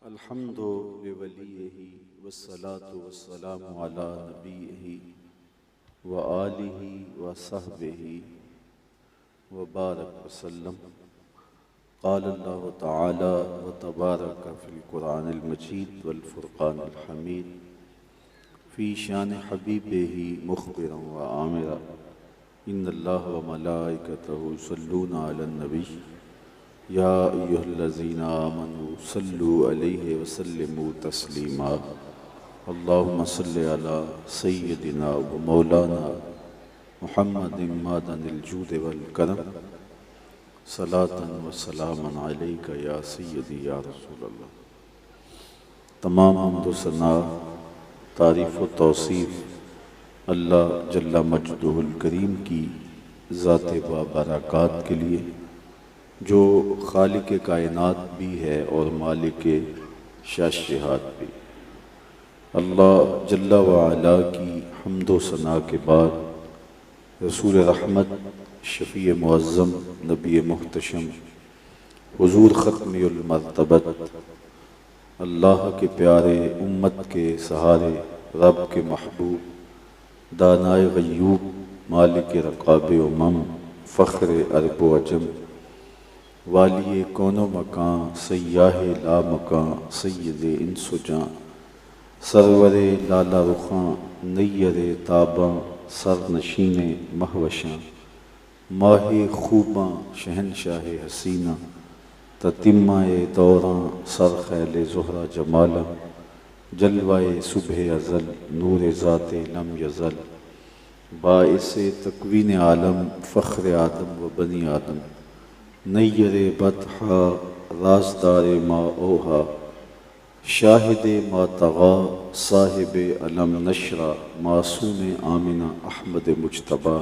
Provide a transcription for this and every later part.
अल्हम्दु लिवलिय्यिही वस्सलातु वस्सलामु अला नबिय्यिही व आलिही व सहबिही व बारक वसल्लम। क़ाल अल्लाहु तआला व तबारक फ़िल क़ुरआनिल मजीद वल फ़ुरक़ानिल हमीद फ़ी शान हबीबिही मुख़बिरन व आमिरा इन्नल्लाह व मलाइकतहु युसल्लूना अलन नबी या अय्युहल्लज़ीना आमनू सल्लु अलैहि व सल्लिमू तस्लीमा। अल्लाहुम्मा सल्लि अला सय्यदिना व मौलाना मुहम्मदिन मादनिल जूद वल करम सलातन व सलामन अलैका या सय्यदी या रसूल अल्लाह। तमाम हम्द व सना, तारीफ़ व तौसीफ़ अल्लाह जल्ला मजदुहुल करीम की ज़ात बाबरकात के लिए, जो खालिक कायनात भी है और मालिक शाशिहात भी। अल्लाह जल्ला व अला की हम्दो सना के बाद रसूल रहमत शफ़ी मुअज़्ज़म नबी मुहतशम हुज़ूर ख़त्मुल मर्तबत अल्लाह के प्यारे उम्मत के सहारे रब के महबूब दानाए ग़य्यूब मालिक रक़ाब उमम फ़ख्र अरब व अजम वालिए कौनो मकां सय्याहे ला मकां सय्यदे इंसो जां सरवरे लाला रुखां नैयरे ताबां सरनशीने महवशां माहे खूबां शहनशाहे हसीना ततिम्माए दौरां सरखैले ज़ुहरा जमाला जलवाए सुबह अज़ल नूर ज़ाते लम यज़ल बाइसे तकवीन आलम फ़ख्र आदम व बनी आदम नैयरे बतहा राजदारे मा ओहा शाहिदे मा तग़ा साहिबे अलम नशरा मासूम आमिना अहमद मुज्तबा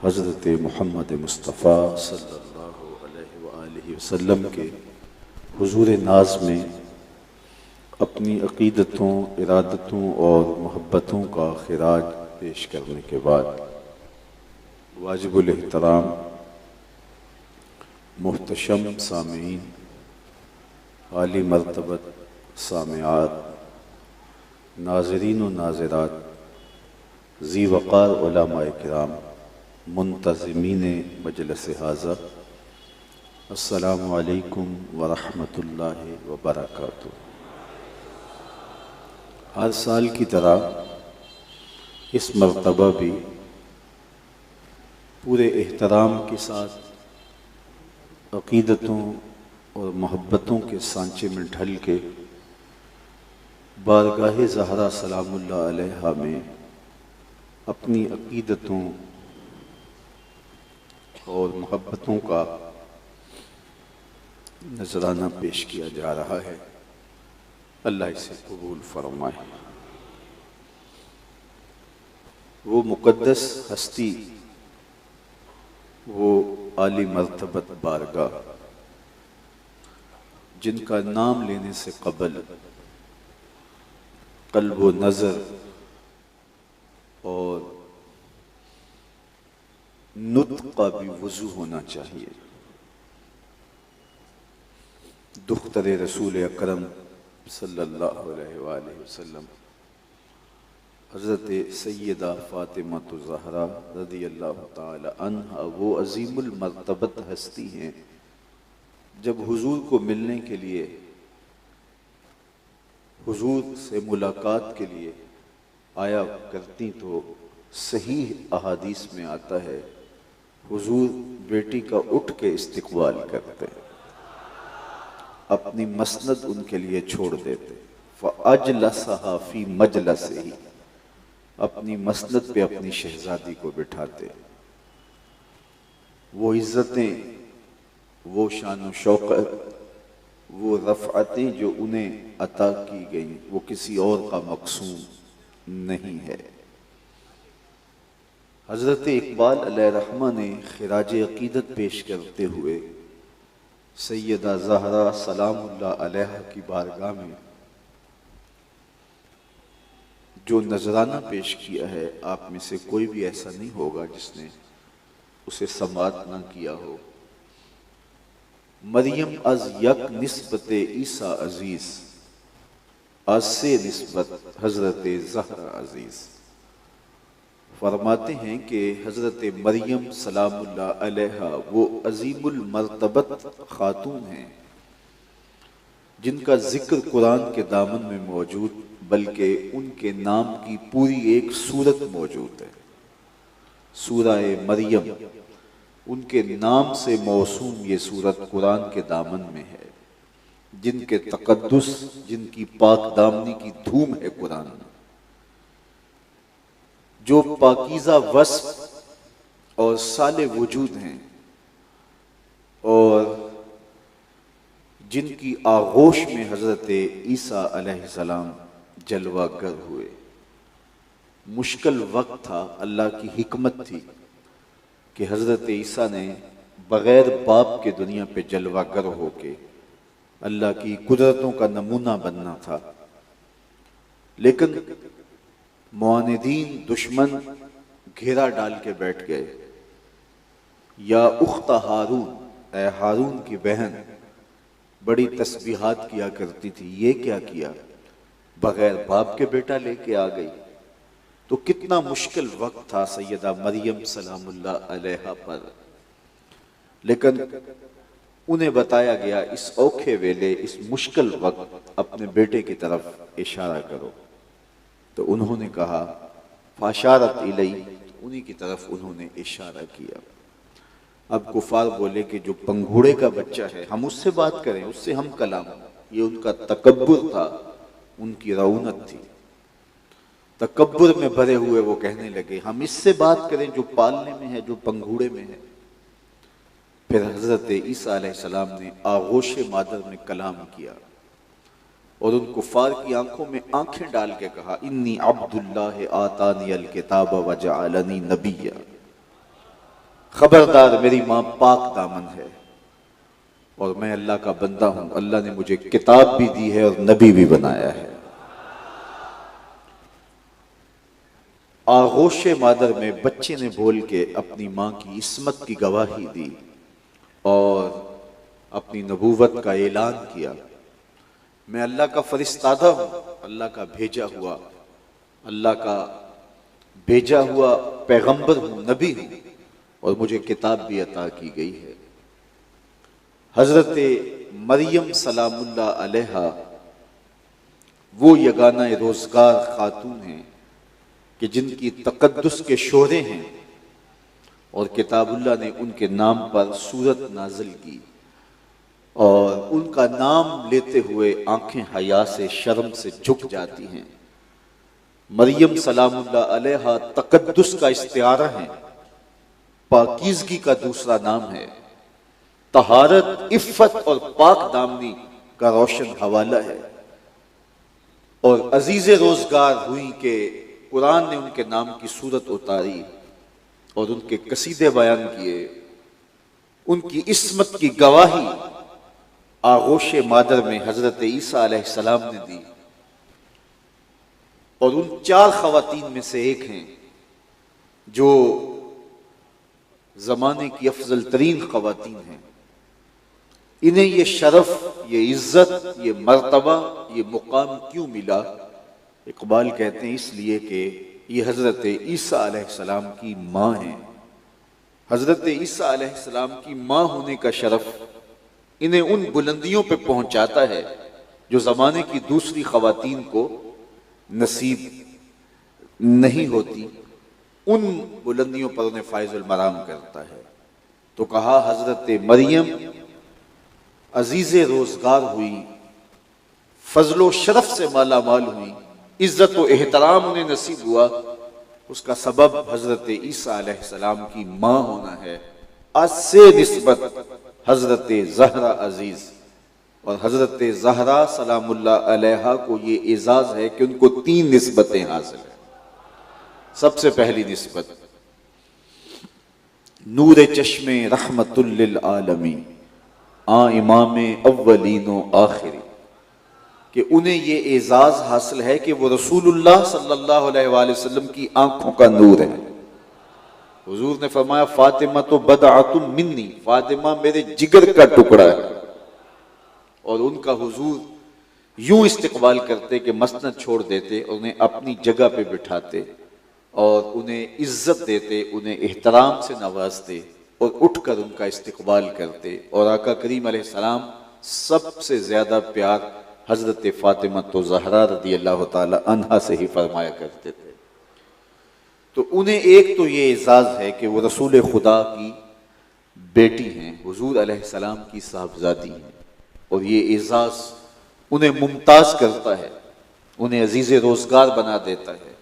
हज़रत मुहम्मद मुस्तफ़ा सल्लल्लाहु अलैहि वसल्लम के हुज़ूर नाज़ में अपनी अक़ीदतों, इरादतों और मोहब्बतों का खिराज पेश करने के बाद वाजिबुल एहतराम मुहतशम सामीन, आली मर्तबत सामिआत, नाज़रीन व नाज़िरात, ज़ी वक़ार उलमाए किराम, मुंतज़िमीन मजलिस हाज़ा, अस्सलामु अलैकुम व रहमतुल्लाहि व बरकातुहू। हर साल की तरह इस मरतबा भी पूरे एहतराम के साथ अक़ीदतों और मोहब्बतों के सांचे में ढल के बारगाह ज़हरा सलामुल्लाह अलैहा में अपनी अक़ीदतों और मोहब्बतों का नजराना पेश किया जा रहा है। अल्लाह इसे कबूल फरमाए। वो मुक़द्दस हस्ती, वो आली मर्तबत बारगाह, जिनका नाम लेने से कबल क़ल्ब व नज़र और नुत्क़ का भी वज़ू होना चाहिए। दुख्तर रसूल अकरम सल्लल्लाहु अलैहि वसल्लम हज़रत सय्यदा फ़ातिमा ज़हरा रज़ियल्लाहु ताला अन्हा वो अज़ीमुल मर्तबत हस्ती हैं, जब हुज़ूर को मिलने के लिए, हुज़ूर से मुलाकात के लिए आया करती तो सहीह अहादीस में आता है हुज़ूर बेटी का उठ के इस्तक़बाल करते, अपनी मसनद उनके लिए छोड़ देते, फ़अजलसहा फ़ी मजलसिही, अपनी मसनद पे अपनी शहजादी को बिठाते। वो इज़्ज़तें, वो शान व शौकत, वो रफ़अतें जो उन्हें अता की गई, वो किसी और का मक़सूम नहीं है। हज़रत इक़बाल अलैहिर्रहमा ने खिराज अक़ीदत पेश करते हुए सैयदा ज़हरा सलामुल्लाह अलैहा की बारगाह में जो नजराना पेश किया है, आप में से कोई भी ऐसा नहीं होगा जिसने उसे समात न किया हो। मरियम अज यक निस्बत ईसा अजीज, आज से निस्बत हजरत ज़हरा अजीज फरमाते हैं कि हजरत मरियम सलामुल्लाह अलैहा वो अजीमुल मर्तबत खातून हैं जिनका जिक्र कुरान के दामन में मौजूद, बल्कि उनके नाम की पूरी एक सूरत मौजूद है। सूरह मरियम उनके नाम से मौसूम ये सूरत कुरान के दामन में है, जिनके तकद्दुस, जिनकी पाक दामनी की धूम है कुरान में, जो पाकीज़ा वस्फ और साले वजूद हैं और जिनकी आगोश में हजरत ईसा अलैहिस्सलाम जलवागर हुए। मुश्किल वक्त था, अल्लाह की हिकमत थी कि हजरत ईसा ने बगैर बाप के दुनिया पे जलवागर होके अल्लाह की कुदरतों का नमूना बनना था। लेकिन मुआनिदीन, दुश्मन घेरा डाल के बैठ गए। या उख्ता हारून, ए हारून की बहन बड़ी तस्बीहात किया करती थी, ये क्या किया, बगैर बाप के बेटा लेके आ गई। तो कितना मुश्किल वक्त था सैयदा मरियम सलामुल्लाह अलैहा पर। लेकिन उन्हें बताया गया इस औखे वेले, इस मुश्किल वक्त अपने बेटे की तरफ इशारा करो। तो उन्होंने कहा फाशारत इलई, उन्हीं की तरफ उन्होंने इशारा किया। अब कुफार बोले कि जो पंघूड़े का बच्चा है हम उससे बात करें, उससे हम कलाम। ये उनका तकब्बुर था, उनकी रौनक थी। तकब्बुर में भरे हुए वो कहने लगे हम इससे बात करें जो पालने में है, जो पंघूड़े में है। फिर हजरत ईसा अलैहिस्सलाम ने आगोश मादर में कलाम किया और उन कुफार की आंखों में आंखें डाल के कहा इन्नी अब्दुल्लाह आतानी अल किताब व जअलनी नबिय्या। खबरदार, मेरी मां पाक दामन है और मैं अल्लाह का बंदा हूं। अल्लाह ने मुझे किताब भी दी है और नबी भी बनाया है। आगोश मादर में बच्चे ने बोल के अपनी मां की इस्मत की गवाही दी और अपनी नबूवत का ऐलान किया। मैं अल्लाह का फरिश्तादा हूं, अल्लाह का भेजा हुआ, अल्लाह का भेजा हुआ पैगंबर हूं, नबी हूं और मुझे किताब भी अता की गई है। हजरत मरियम सलामुल्लाह अलैहा वो यगाना रोजगार खातून हैं कि जिनकी तकद्दुस के शोरे हैं और किताबुल्लाह ने उनके नाम पर सूरत नाजिल की और उनका नाम लेते हुए आंखें हया से, शर्म से झुक जाती हैं। मरियम सलामुल्लाह अलैहा तकद्दुस का इस्तिआरा है, पाकीज़गी का दूसरा नाम है, तहारत, इफ़्फ़त और पाक दामनी का रोशन हवाला है। और अजीज़े रोजगार हुई कि कुरान ने उनके नाम की सूरत उतारी और उनके कसीदे बयान किए। उनकी इस्मत की गवाही आगोश मादर में हजरत ईसा अलैहिस्सलाम ने दी और उन 4 खवातीन में से एक हैं जो जमाने की अफजल तरीन खवातीन हैं। इन्हें ये शरफ, ये इज्जत, ये मर्तबा, ये मुकाम क्यों मिला? इकबाल कहते हैं इसलिए कि ये हजरत ईसा अलैहिस्सलाम की माँ हैं। हजरत ईसा अलैहिस्सलाम की माँ होने का शरफ इन्हें उन बुलंदियों पे पहुंचाता है जो जमाने की दूसरी खवातीन को नसीब नहीं होती। उन बुलंदियों पर उन्हें फायजुल मराम करता है। तो कहा हजरत मरियम अजीज़े रोजगार हुई, फजलो शरफ से माला माल हुई, इज्जत व एहतराम उन्हें नसीब हुआ। उसका सबब हजरत ईसा अलैहिस्सलाम की माँ होना है। आज से निस्बत हजरत ज़हरा अजीज और हजरत ज़हरा सलामुल्लाह अलैहा को ये एजाज है कि उनको 3 निस्बतें हासिल है। सबसे पहली निस्बत नूर चश्मे रहमतुल लिल आलमीन, इमाम अव्वलीनो आखिरी, कि उन्हें ये एजाज हासिल है कि वो रसूलुल्लाह सल्लल्लाहु अलैहि वसल्लम की आंखों का नूर है। हुजूर ने फरमाया फातिमा तो बदअतुम मिन्नी, फातिमा मेरे जिगर का टुकड़ा है। और उनका हुजूर यूं इस्तकबाल करते कि मसनद छोड़ देते, उन्हें अपनी जगह पे बिठाते और उन्हें इज्जत देते, उन्हें एहतराम से नवाजते और उठकर उनका इस्तकबाल करते। और आका करीम अलैहिस्सलाम सबसे ज्यादा प्यार हजरत फातिमा तो ज़हरा रदी अल्लाह ताला अन्हा से ही फरमाया करते थे। तो उन्हें एक तो ये एजाज है कि वो रसूल खुदा की बेटी हैं, हुजूर अलैहिस्सलाम की साहबजादी हैं, और ये एजाज उन्हें मुमताज करता है, उन्हें अजीज रोजगार बना देता है,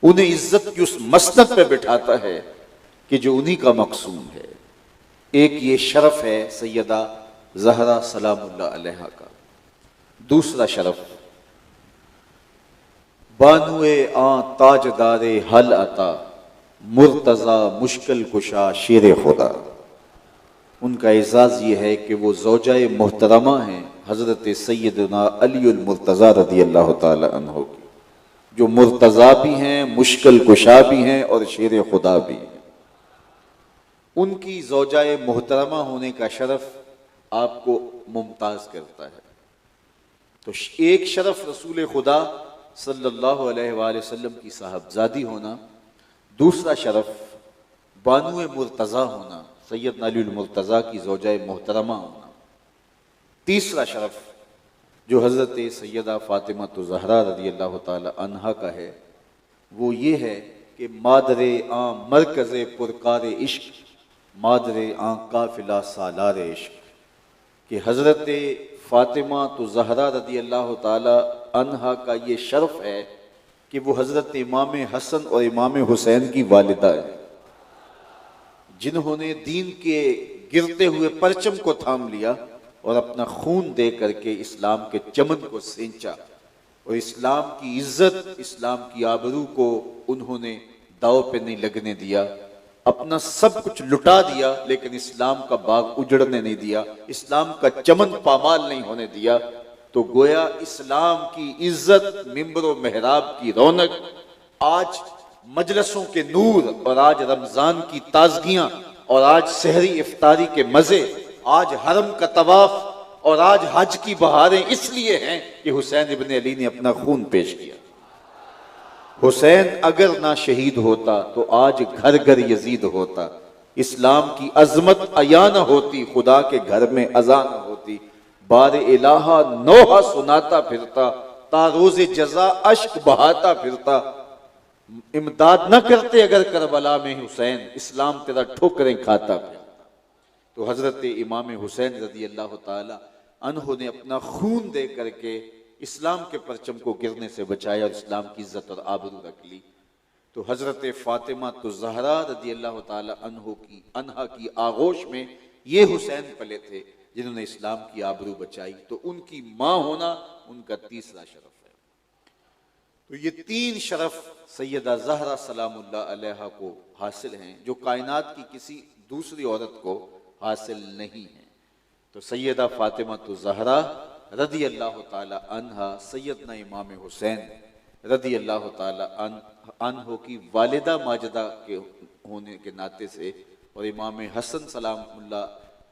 उन्हें इज्जत की उस मसनद पे बिठाता है कि जो उन्हीं का मकसूम है। एक ये शरफ है सैयदा ज़हरा सलामुल्लाह अलैहा का। दूसरा शरफ बानुए आ ताजदारे हल अता मुर्तजा मुश्किल कुशा शेर खुदा। उनका एजाज ये है कि वो ज़ौजाए मोहतरमा हैं हजरत सैयदना अलीउल मुर्तज़ा रदी अल्लाह ताला अन्हु की, जो मुर्तज़ा भी हैं, मुश्किल कुशा भी हैं और शेर खुदा भी हैं। उनकी ज़ौजाए मोहतरमा होने का शरफ आपको मुमताज करता है। तो एक शरफ रसूल खुदा सल्लल्लाहु अलैहि वसल्लम की साहबजादी होना, दूसरा शरफ बानुए मुर्तज़ा होना, सैयदना अली मुर्तज़ा की ज़ौजाए मोहतरमा होना, तीसरा शरफ जो हज़रत सैयदा फ़ातिमा तो ज़हरा रज़ी अल्लाह ताला अन्हा का है, वो ये है कि मादरे आ मरकज़े पुरकार इश्क, मादरे आ काफिला सालार इश्क, कि हज़रत फ़ातिमा तो ज़हरा रज़ी अल्लाह ताला अन्हा का ये शर्फ है कि वो हज़रत इमाम हसन और इमाम हुसैन की वालिदा है, जिन्होंने दीन के गिरते हुए परचम को थाम लिया और अपना खून दे करके इस्लाम के चमन को सींचा, और इस्लाम की इज्जत, इस्लाम की आबरू को उन्होंने दाव पे नहीं लगने दिया, अपना सब कुछ लुटा दिया, लेकिन इस्लाम का बाग उजड़ने नहीं दिया, इस्लाम का चमन पामाल नहीं होने दिया। तो गोया इस्लाम की इज्जत, मिंबर व मेहराब की रौनक, आज मजलसों के नूर, और आज रमजान की ताजगियां, और आज सहरी इफ्तारी के मजे, आज हरम का तवाफ, और आज हज की बहारें इसलिए हैं कि हुसैन इब्न अली ने अपना खून पेश किया। हुसैन अगर ना शहीद होता तो आज घर घर यजीद होता, इस्लाम की अजमत अया न होती, खुदा के घर में अजा न होती, बार इलाहा नोहा सुनाता फिरता, तारोज़े जजा अश्क बहाता फिरता, इमदाद न करते अगर करबला में हुसैन, इस्लाम तेरा ठोकरें खाता फिरता। तो हजरत इमाम हुसैन रज़ी अल्लाह ताला अन्हु ने अपना खून दे करके इस्लाम के परचम को गिरने से बचाया और इस्लाम की इज्जत और आबरू रख ली। तो हजरत फातिमा तो ज़हरा रज़ी अल्लाह ताला अन्हा की आगोश में ये हुसैन पले थे जिन्होंने इस्लाम की आबरू बचाई। तो उनकी माँ होना उनका तीसरा शरफ है। तो ये तीन शरफ सैयदा ज़हरा सलामुल्लाह अलैहा को हासिल हैं, जो कायनात की किसी दूसरी औरत को हासिल नहीं है। तो सैयदा फातिमा तो ज़हरा रज़ी अल्लाह ताला अन्हा सैयदना इमाम हुसैन रज़ी अल्लाह ताला अन्हो की वालिदा माजिदा के होने के नाते से, और इमाम हसन सलामुल्लाह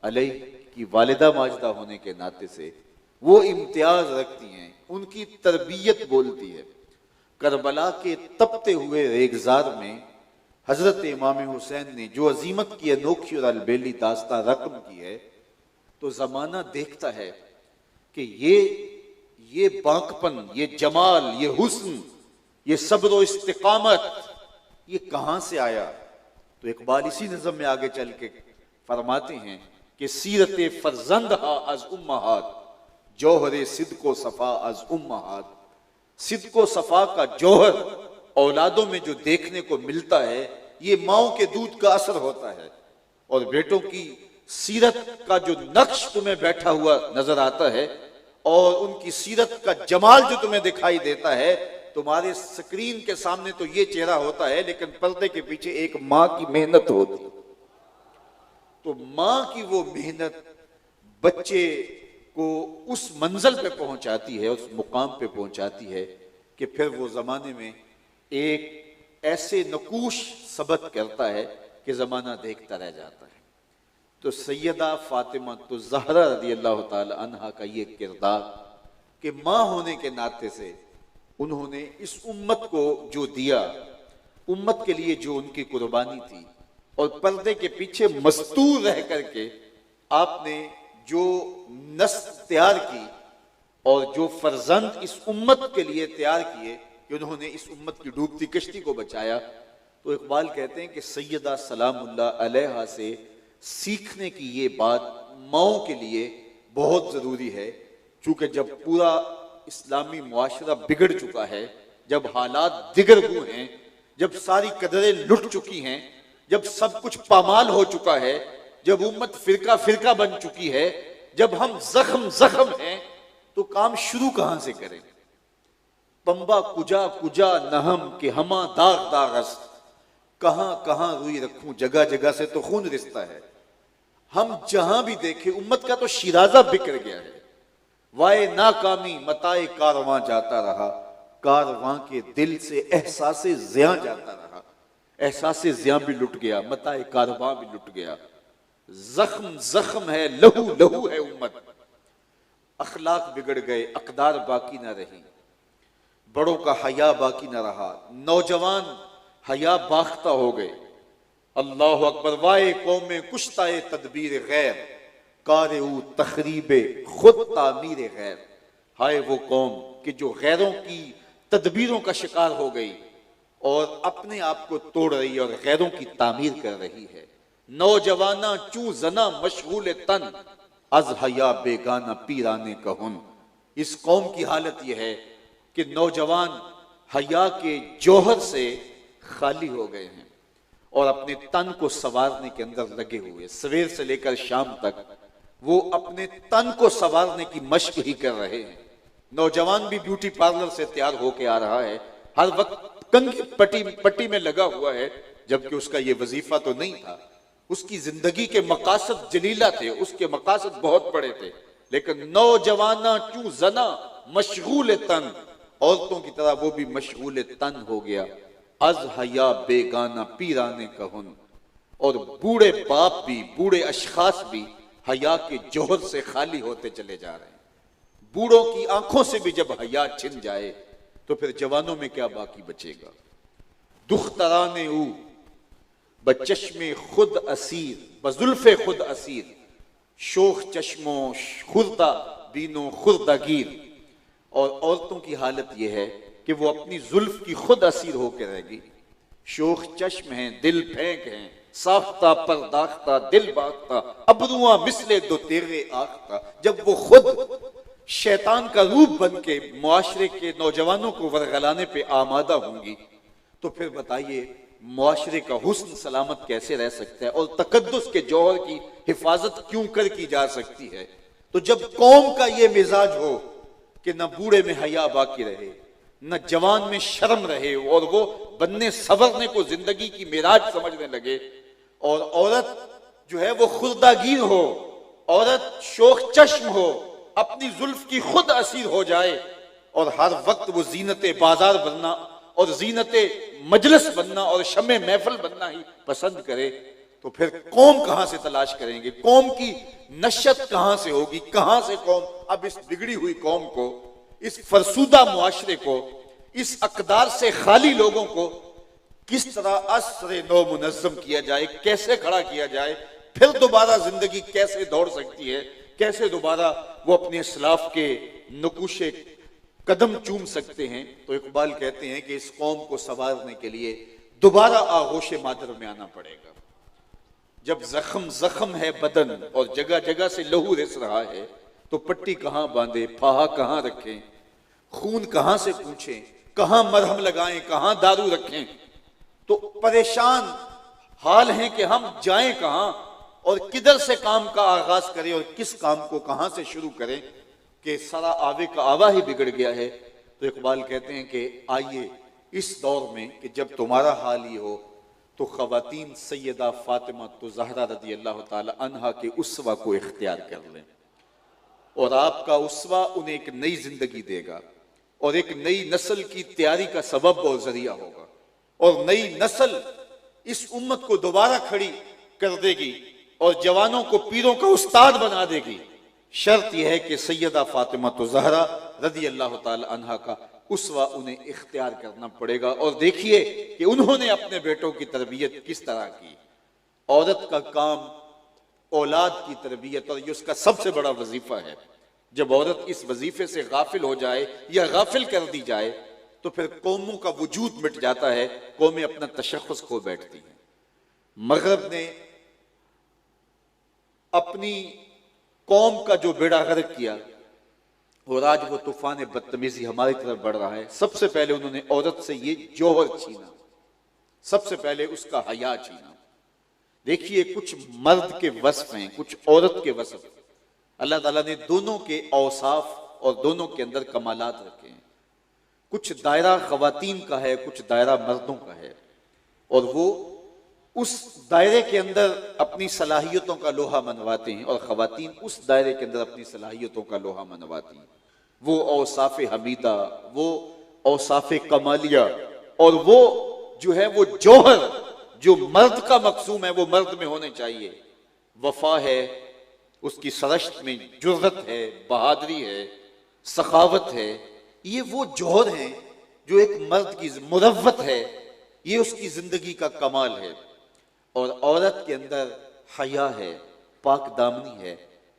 अलैह की वालिदा माजिदा होने के नाते से वो इम्तियाज रखती हैं, उनकी तरबियत बोलती है। करबला के तपते हुए रेगजार में हजरत इमाम हुसैन ने जो अजीमत की अनोखी और अलबेली दास्तां रकम की है, तो जमाना देखता है कि ये बांकपन, ये जमाल, ये हुस्न, ये सब्र और इस्तिकामत ये कहां से आया। तो इकबाल इसी नज़म में आगे चल के फरमाते हैं कि सीरत फरजंद हा अज उम्महात, जौहरे सिद्को सफा अज उम्महात। सिद्को सफा का जौहर औलादों में जो देखने को मिलता है, ये माओ के दूध का असर होता है। और बेटों की सीरत का जो नक्श तुम्हें बैठा हुआ नजर आता है और उनकी सीरत का जमाल जो तुम्हें दिखाई देता है, तुम्हारे स्क्रीन के सामने तो ये चेहरा होता है, लेकिन पर्दे के पीछे एक माँ की मेहनत होती है। तो माँ की वो मेहनत बच्चे को उस मंजिल पे पहुंचाती है, उस मुकाम पे पहुंचाती है कि फिर वो जमाने में एक ऐसे नकूश सबत करता है कि जमाना देखता रह जाता है। तो सैयदा फातिमा तो ज़हरा रज़ी अल्लाह ताला अन्हा का ये किरदार कि माँ होने के नाते से उन्होंने इस उम्मत को जो दिया, उम्मत के लिए जो उनकी कुर्बानी थी, और पर्दे के पीछे मस्तूर रह करके आपने जो नस्ल तैयार की और जो फर्जंद इस उम्मत के लिए तैयार किए कि उन्होंने इस उम्मत की डूबती कश्ती को बचाया। तो इकबाल कहते हैं कि सैयदा सलामुल्लाह अलैहा से सीखने की ये बात माओं के लिए बहुत जरूरी है, क्योंकि जब पूरा इस्लामी मुआशरा बिगड़ चुका है, जब हालात दिगर हुए हैं, जब सारी कदरें लुट चुकी हैं, जब सब कुछ पामाल हो चुका है, जब उम्मत फिरका फिरका बन चुकी है, जब हम जख्म जख्म हैं, तो काम शुरू कहां से करें? पंबा कुजा कुजा नहम के हमा दाग दागस्त, कहां कहां रुई रखूं, जगह जगह से तो खून रिश्ता है। हम जहां भी देखे उम्मत का तो शिराजा बिखर गया है। वाए नाकामी मताए कारवां जाता रहा, कारवां के दिल से एहसासे ज़िया जाता रहा। एहसासे ज़िया भी लुट गया, मताए कारवां भी लुट गया। जख्म जख्म है, लहू लहू है उम्मत। अखलाक बिगड़ गए, अकदार बाकी ना रही, बड़ों का हया बाकी ना रहा, नौजवान हया बाख्ता हो गए। अल्लाह अकबर। वाए कौमे कुश्ताए तदबीर गैर, कारे तखरीबे खुद तामीर गैर। हाय वो कौम कि जो गैरों की तदबीरों का शिकार हो गई और अपने आप को तोड़ रही है और गैरों की तामीर कर रही है। नौजवाना चू जना मशगूल तन, अज हया बेगाना पीराने कहन। इस कौम की हालत यह है कि नौजवान हया के जौहर से खाली हो गए हैं और अपने तन को संवारने के अंदर लगे हुए। सवेर से लेकर शाम तक वो अपने तन को संवारने की मशक ही कर रहे हैं। नौजवान भी ब्यूटी पार्लर से तैयार होके आ रहा है, हर वक्त कंघी पट्टी में लगा हुआ है, जबकि उसका ये वजीफा तो नहीं था। उसकी जिंदगी के मकासद जलीला थे, उसके मकासद बहुत बड़े थे, लेकिन नौजवाना चू जना मशगूल तन, औरतों की तरह वो भी मशगूल तन हो गया। अज हया बेगाना पीराने कहन। और बूढ़े बाप भी, बूढ़े अशखास भी हया के जोहर से खाली होते चले जा रहे हैं। बूढ़ों की आंखों से भी जब हया छिन जाए तो फिर जवानों में क्या बाकी बचेगा? दुख्तराने ऊ बचश्मे खुद असीर, बजुल्फे खुद असीर, शोख चश्मो खुर्दा बीनो खुर्दागीर। और औरतों की हालत यह है कि वो अपनी जुल्फ की खुद असीर होकर रहेगी। शोख चश्म हैं, दिल फेंक हैं, साख्ता परदाख्ता दिल बाख्ता, अबरुआ मिसले दो तेरे आख्ता। जब वो खुद शैतान का रूप बन के मुआशरे के नौजवानों को वरगलाने पे आमादा होंगी, तो फिर बताइए मुआशरे का हुस्न सलामत कैसे रह सकता है और तकद्दुस के जौहर की हिफाजत क्यों कर की जा सकती है? तो जब कौम का ये मिजाज हो कि न बूढ़े में हया बाकी रहे, न जवान में शर्म रहे, और वो बनने सवरने को जिंदगी की मिराज समझने लगे, और औरत जो है वो खुर्दागीर हो, औरत शोख चश्म हो, अपनी जुल्फ की खुद असीर हो जाए और हर वक्त वो जीनते बाजार बनना और जीनते मजलिस बनना और शमे महफिल बनना ही पसंद करे, तो फिर कौम कहां से तलाश करेंगे? कौम की नशत कहां से होगी? कहां से कौम अब इस बिगड़ी हुई कौम को, इस फरसूदा मुआशरे को, इस अकदार से खाली लोगों को किस तरह असरे नो मुनज़्ज़म किया जाए, कैसे खड़ा किया जाए, फिर दोबारा जिंदगी कैसे दौड़ सकती है, कैसे दोबारा वो अपने इस्लाफ के नकुशे कदम चूम सकते हैं? तो इकबाल कहते हैं कि इस कौम को संवारने के लिए दोबारा आगोश मादर में आना पड़ेगा। जब जख्म जख्म है बदन और जगह जगह से लहू रिस रहा है, तो पट्टी कहां बांधे, फाहा कहां रखें, खून कहां से पूछें, कहां मरहम लगाएं, कहां दारू रखें? तो परेशान हाल है कि हम जाएं कहां और किधर से काम का आगाज करें और किस काम को कहां से शुरू करें कि सारा आवे का आवा ही बिगड़ गया है। तो इकबाल कहते हैं कि आइए इस दौर में कि जब तुम्हारा हाल ही हो, तो खवातीन सैयदा फातिमा तो ज़हरा रज़ी अल्लाह ताला अन्हा के उसवा को इख्तियार कर लें, और आपका उसवा उन्हें एक नई जिंदगी देगा और एक नई नस्ल की तैयारी का सबब और जरिया होगा, और नई नस्ल इस उम्मत को दोबारा खड़ी कर देगी और जवानों को पीरों का उस्ताद बना देगी। शर्त यह है कि सैयदा फातिमा तो ज़हरा रज़ी अल्लाह ताला अन्हा का उसवा उन्हें इख्तियार करना पड़ेगा। और देखिए कि उन्होंने अपने बेटों की तरबियत किस तरह की। औरत का काम औलाद की तरबियत, और ये उसका सबसे बड़ा वजीफा है। जब औरत इस वजीफे से गाफिल हो जाए या गाफिल कर दी जाए तो फिर कौमों का वजूद मिट जाता है, कौमें अपना तशख्खुस खो बैठती हैं। मगरब ने अपनी कौम का जो बेड़ा गर्क किया और आज वो तूफान बदतमीजी हमारी तरफ बढ़ रहा है। सबसे पहले उन्होंने औरत से ये जौहर छीना, सबसे पहले उसका हया छीना। देखिए कुछ मर्द के वस्फ हैं, कुछ औरत के वस्फ। अल्लाह ताला ने दोनों के औसाफ और दोनों के अंदर कमालात रखे हैं। कुछ दायरा खवातीन का है, कुछ दायरा मर्दों का है, और वो उस दायरे के अंदर अपनी सलाहियतों का लोहा मनवाते हैं और खवातीन उस दायरे के अंदर अपनी सलाहियतों का लोहा मनवाती हैं। वो औसाफ हमीदा, वो औसाफ कमालिया, और वो जो है वो जौहर जो मर्द का मकसूम है वो मर्द में होने चाहिए। वफा है, उसकी सरश्त में जुर्रत है, बहादुरी है, सखावत है। ये वो जौहर हैं जो एक मर्द की मुरव्वत है, ये उसकी जिंदगी का कमाल है। और औरत के अंदर हया है, पाक दामनी है,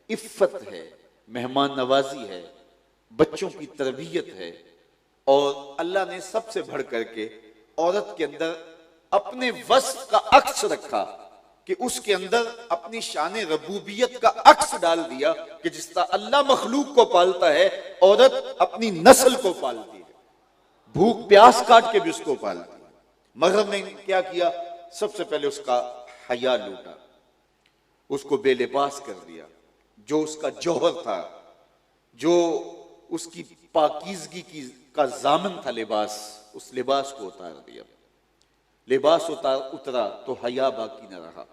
इफ्फत है, मेहमान नवाजी है, बच्चों की तरबियत है। और अल्लाह ने सबसे बढ़ करके औरत के अंदर अपने वस्फ का अक्स रखा कि उसके अंदर अपनी शान रबूबियत का अक्स डाल दिया कि जिस तरह अल्लाह मखलूक को पालता है, औरत अपनी नस्ल को पालती है, भूख प्यास काट के भी उसको पालती है। मगरब ने क्या किया, सबसे पहले उसका हया लूटा, उसको बेलिबास कर दिया। जो उसका जौहर था, जो उसकी पाकीज़गी की का जामन था लिबास, उस लिबास को उतार दिया। लिबास उतरा तो हया बाकी न रहा।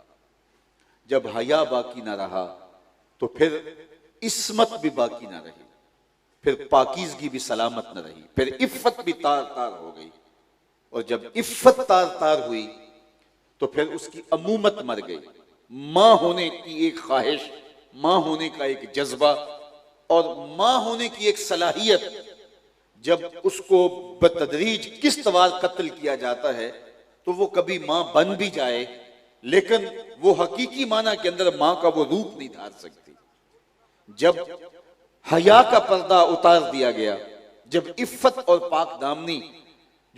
जब हया बाकी न रहा तो फिर इस्मत भी बाकी न रही, फिर पाकीज़गी भी सलामत न रही, फिर इफ्फत भी तार तार हो गई। और जब इफ्फत तार तार हुई तो फिर उसकी अमूमत मर गई। मां होने की एक ख्वाहिश, मां होने का एक जज्बा और मां होने की एक सलाहियत जब उसको बतदरीज किस तवार कत्ल किया जाता है तो वो कभी मां बन भी जाए, लेकिन वो हकीकी माना के अंदर मां का वो रूप नहीं धार सकती। जब हया का पर्दा उतार दिया गया, जब इफ्फत और पाक दामनी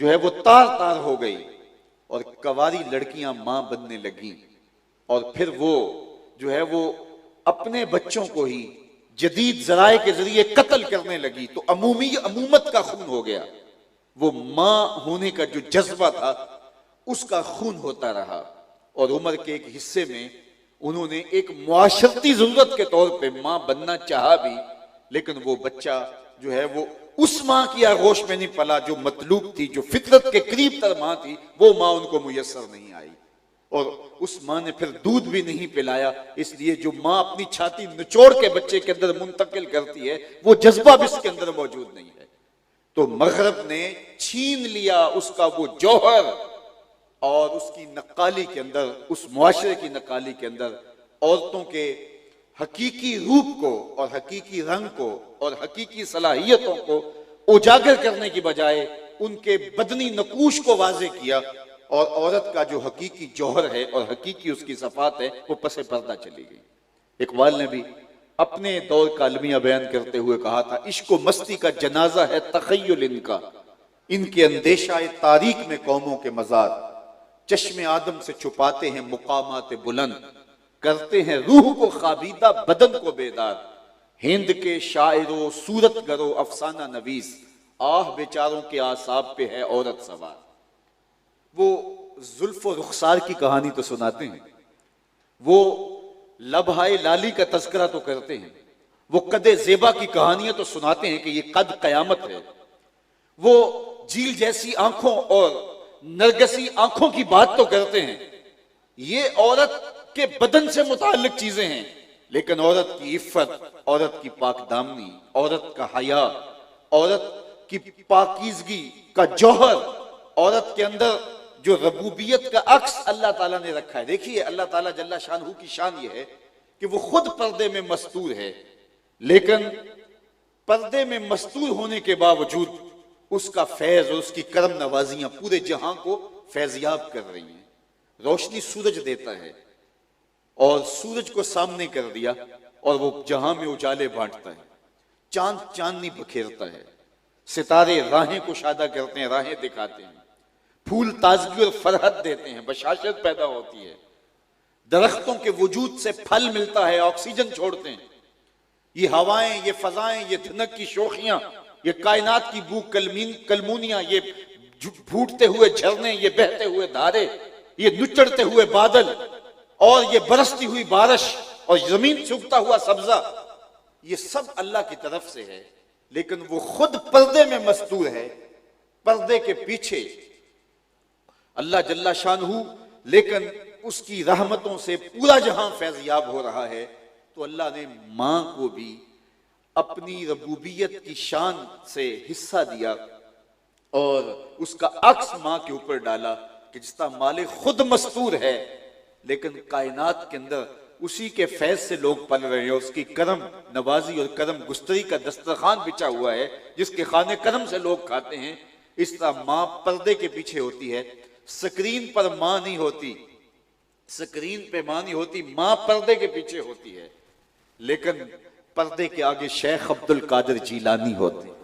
जो है वो तार तार हो गई और कवारी लड़कियां मां बनने लगी, और फिर वो जो है वो अपने बच्चों को ही जदीद जराए के जरिए कत्ल करने लगी, तो अमूमत का खून हो गया। वो मां होने का जो जज्बा था उसका खून होता रहा। और उम्र के एक हिस्से में उन्होंने एक मुआशरती जरूरत के तौर पे मां बनना चाहा भी, लेकिन वो बच्चा जो है वो उस मां की आगोश में नहीं पला जो मतलूब थी, जो फितरत के करीब तर मां थी, वो मां उनको मुयस्सर नहीं आई। और उस मां ने फिर दूध भी नहीं पिलाया। इसलिए जो मां अपनी छाती निचोड़ के बच्चे के अंदर मुंतकिल करती है, वो जज्बा भी इसके अंदर मौजूद नहीं है। तो मगरब ने छीन लिया उसका वो जौहर, और उसकी नक्काली के अंदर, उस मुआशरे की नक्काली के अंदर औरतों के हकीकी रूप को और हकीकी रंग को और हकीकी सलाहियतों को उजागर करने की बजाय उनके बदनी नकूश को वाजे किया, और औरत का जो हकीकी जौहर है और हकीकी उसकी सफात है वो पसे पर्दा चली गई। इकबाल ने भी अपने दौर का अलमिया बयान करते हुए कहा था, इश्क व मस्ती का जनाजा है तखय्युल इनका, इनके अंदेशा तारीख में कौमों के मजार, चश्मे आदम से छुपाते हैं मुकामात बुलंद, करते हैं रूह को खाबीदा बदन को बेदार, हिंद के शायरो सूरत गरो अफसाना नवीस, आह बेचारों के आसाब पे है औरत सवार। वो जुल्फ और रुखसार की कहानी तो सुनाते हैं, वो लबहाए लाली का तस्करा तो करते हैं, वो कदे जेबा की कहानियां तो सुनाते हैं कि ये कद कयामत है, वो झील जैसी आंखों और नरगसी आंखों की बात तो करते हैं। ये औरत के बदन से मुताल्लिक चीजें हैं, लेकिन औरत की इफ्फत, औरत की पाक दामनी, औरत का हया, औरत की पाकीज़गी का जौहर, औरत के अंदर जो रबूबियत का अक्स अल्लाह ताला ने रखा है। देखिए अल्लाह ताला जल्ला शानहू की शान ये है कि वो खुद पर्दे में मस्तूर है, लेकिन पर्दे में मस्तूर होने के बावजूद उसका फैज और उसकी करम नवाजियां पूरे जहां को फैजियाब कर रही हैं। रोशनी सूरज देता है और सूरज को सामने कर दिया और वो जहां में उजाले बांटता है, चांद चांदनी बखेरता है, सितारे राहें कुशादा करते हैं, राहें दिखाते हैं, फूल ताजगी और फरहत देते हैं, बशाशत पैदा होती है, दरख्तों के वजूद से फल मिलता है, ऑक्सीजन छोड़ते हैं, ये हवाएं, ये फजाएं, ये धनक की शोखियां, ये कायनात की बू कलमूनियां, ये फूटते हुए झरने, ये बहते हुए धारे, ये नुचड़ते हुए बादल और ये बरसती हुई बारिश और जमीन से उगता हुआ सब्जा, ये सब अल्लाह की तरफ से है। लेकिन वो खुद पर्दे में मस्तूर है, पर्दे के पीछे अल्लाह जल्ला शानहू, लेकिन उसकी रहमतों से पूरा जहां फैज़याब हो रहा है। तो अल्लाह ने मां को भी अपनी रबूबियत की शान से हिस्सा दिया और उसका अक्स मां के ऊपर डाला कि जिस तरह मालिक खुद मस्तूर है लेकिन कायनात के अंदर उसी के फैज से लोग पल रहे हैं, उसकी करम नवाजी और करम गुस्तरी का दस्तरखान बिछा हुआ है जिसके खाने करम से लोग खाते हैं। इस तरह मां पर्दे के पीछे होती है, स्क्रीन पर मां नहीं होती, स्क्रीन पे मां नहीं होती, मां पर्दे के पीछे होती है। लेकिन पर्दे के आगे शेख अब्दुल कादिर जीलानी होते हैं,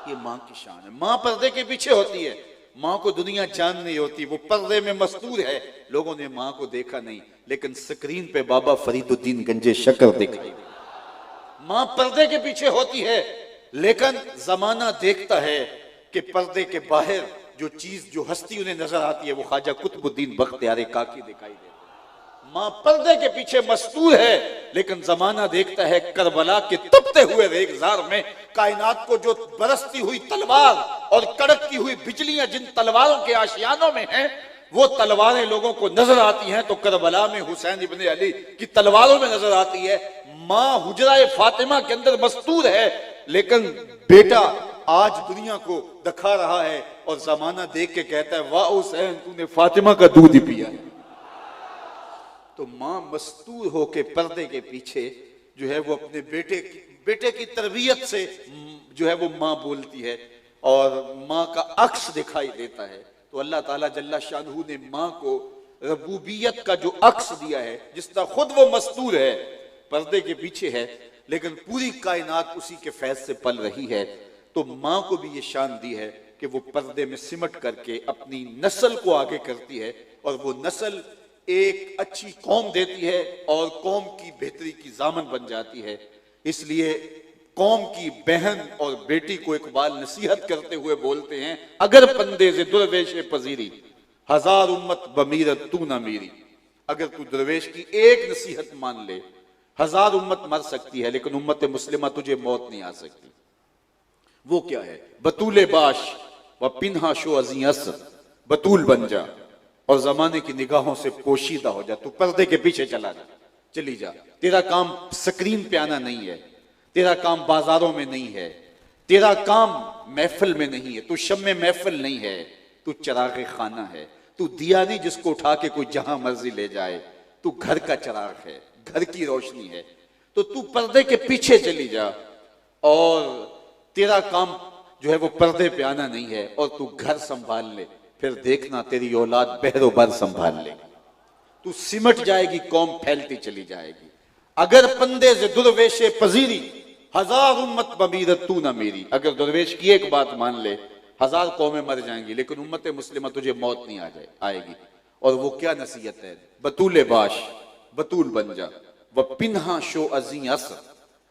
ये मां की शान है। मां पर्दे के पीछे होती है, मां को दुनिया जान नहीं होती, वो पर्दे में मस्तूर है, लोगों ने मां को देखा नहीं, लेकिन स्क्रीन पे बाबा फरीदुद्दीन गंजे शक्र दिखाई दे। मां पर्दे के पीछे होती है, लेकिन जमाना देखता है कि पर्दे के बाहर जो चीज, जो हस्ती उन्हें नजर आती है वो ख्वाजा कुतुबुद्दीन बख्तियार काकी दिखाई देती है। मां पर्दे के पीछे मस्तूर है, लेकिन जमाना देखता है करबला के तपते हुए रेगजार में कायनात को जो बरसती हुई तलवार और कड़कती हुई बिजलियां जिन तलवारों के आशियानों में हैं, वो तलवारें लोगों को नजर आती हैं तो करबला में हुसैन इब्ने अली की तलवारों में नजर आती है। मां हुजरा फातिमा के अंदर मस्तूर है, लेकिन बेटा आज दुनिया को दिखा रहा है और जमाना देख के कहता है वाह हुसैन तूने फातिमा का दूध ही पिया है। तो मां मस्तूर होके पर्दे के पीछे जो है वो अपने बेटे की तरबियत से जो है वो मां बोलती है और मां का अक्स दिखाई देता है। तो अल्लाह ताला जल्ला शानहू ने मां को रबूबियत का जो अक्स दिया है, जिस तरह खुद वो मस्तूर है, पर्दे के पीछे है, लेकिन पूरी कायनात उसी के फैज से पल रही है। तो मां को भी ये शान दी है कि वो पर्दे में सिमट करके अपनी नस्ल को आगे करती है और वो नस्ल एक अच्छी कौम देती है और कौम की बेहतरी की जामन बन जाती है। इसलिए कौम की बहन और बेटी को इकबाल नसीहत करते हुए बोलते हैं, अगर पंदे से दुर्वेश पजीरी हजार उम्मत बमीरत तू ना मेरी। अगर तू दुर्वेश की एक नसीहत मान ले, हजार उम्मत मर सकती है लेकिन उम्मत मुस्लिमा तुझे मौत नहीं आ सकती। वो क्या है? बतूले बाश व पिन्हा शो अजी असर, बतूल बन जा और जमाने की निगाहों से पोशीदा हो जा। तू पर्दे के पीछे चली जा। तेरा काम स्क्रीन पे आना नहीं है, तेरा काम बाजारों में नहीं है, तेरा काम महफिल में नहीं है, तू शम्मे महफिल नहीं है, तू चराग खाना है, तू दिया नहीं जिसको उठा के कोई जहां मर्जी ले जाए, तू घर का चराग है, घर की रोशनी है। तो तू पर्दे के पीछे चली जा और तेरा काम जो है वो पर्दे पे आना नहीं है और तू घर संभाल ले, फिर देखना तेरी औलाद बहरो बर संभाल लेगी। तू सिमट जाएगी, कौम फैलती चली जाएगी। अगर पंदे से दुर्वेशे पजीरी हजार उम्मत बमीरत तू ना मेरी। अगर दुर्वेश की एक बात मान ले, हजार कौमें मर जाएंगी लेकिन उम्मत मुस्लिमा तुझे मौत नहीं आएगी। और वो क्या नसीहत है? बतूले बाश, बतूल बन जा, वह पिन्हा शो अजी असर,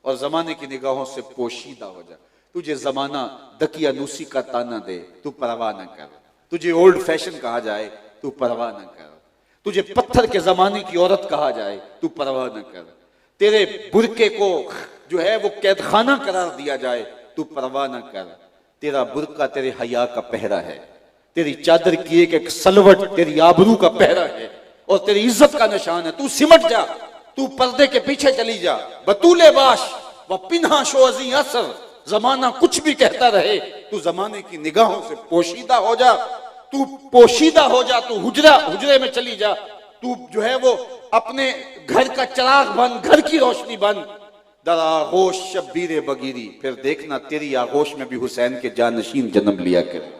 और जमाने की निगाहों से पोशीदा हो जा। तुझे जमाना दकियानूसी का ताना दे, तू परवाह न कर। तुझे ओल्ड फैशन कहा जाए, तू परवाह न कर। तुझे पत्थर के जमाने की औरत कहा जाए, तू परवाह न कर। तेरे बुरके को जो है वो कैदखाना करार दिया जाए, तू परवाह न कर। तेरा बुरका तेरे हया का पहरा है, तेरी चादर की एक सलवट तेरी आबरू का पहरा है और तेरी इज्जत का निशान है। तू सिमट जा, तू पर्दे के पीछे चली जा। बतूले बाश व पिन्हा शो अजी असर, जमाना कुछ भी कहता रहे, तू जमाने की निगाहों से पोशीदा हो जा। तू पोशीदा हो जा, तू हुजरे में चली जा। तू जो है वो अपने घर का चिराग बन, घर की रोशनी बन। दर आगोश शब्बीर बगीरी, फिर देखना तेरी आगोश में भी हुसैन के जानशीन जन्म लिया करे।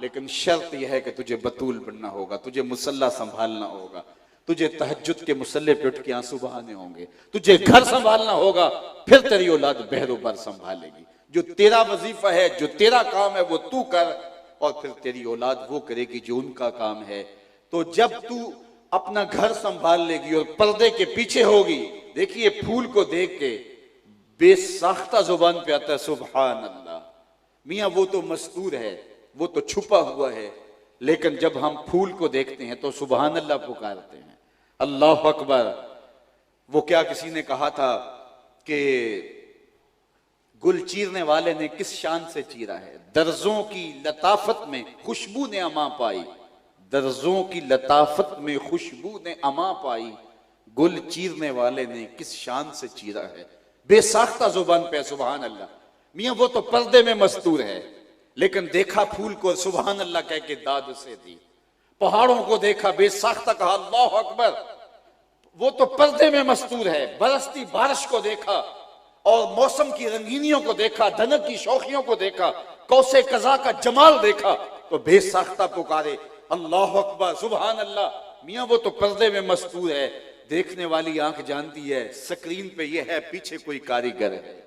लेकिन शर्त यह है कि तुझे बतूल बनना होगा, तुझे मुसल्ला संभालना होगा, तुझे तहज्जुद के मुसल्ले पे उठ के आंसू बहाने होंगे, तुझे घर संभालना होगा, फिर तेरी औलाद बहरोबार संभालेगी। जो तेरा वजीफा है, जो तेरा काम है, वो तू कर, और फिर तेरी औलाद वो करेगी जो उनका काम है। तो जब तू अपना घर संभाल लेगी और पर्दे के पीछे होगी, देखिए फूल को देख के बेसाख्ता जुबान पे आता है सुभान अल्लाह। मियां वो तो मस्तूर है, वो तो छुपा हुआ है, लेकिन जब हम फूल को देखते हैं तो सुभान अल्लाह पुकारते हैं, अल्लाह अकबर। वो क्या किसी ने कहा था कि गुल चीरने वाले ने किस शान से चीरा है, दर्जों की लताफत में खुशबू ने अमा पाई, दर्जों की लताफत में खुशबू ने अमा पाई, गुल चीरने वाले ने किस शान से चीरा है। बेसाख्ता जुबान पे सुभान अल्लाह। मियां वो तो पर्दे में मस्तूर है, लेकिन देखा फूल को सुभान अल्लाह कह के दाद उसे दी। पहाड़ों को देखा, बेसाख्ता कहा अल्लाह अकबर, वो तो पर्दे में मस्तूर है। बरसती बारिश को देखा और मौसम की रंगीनियों को देखा, धनक की शौखियों को देखा, कौसे कजा का जमाल देखा, तो बेसाख्ता पुकारे अल्लाह अकबर सुभान अल्लाह। मियां वो तो पर्दे में मस्तूर है, देखने वाली आंख जानती है स्क्रीन पे ये है, पीछे कोई कारीगर है,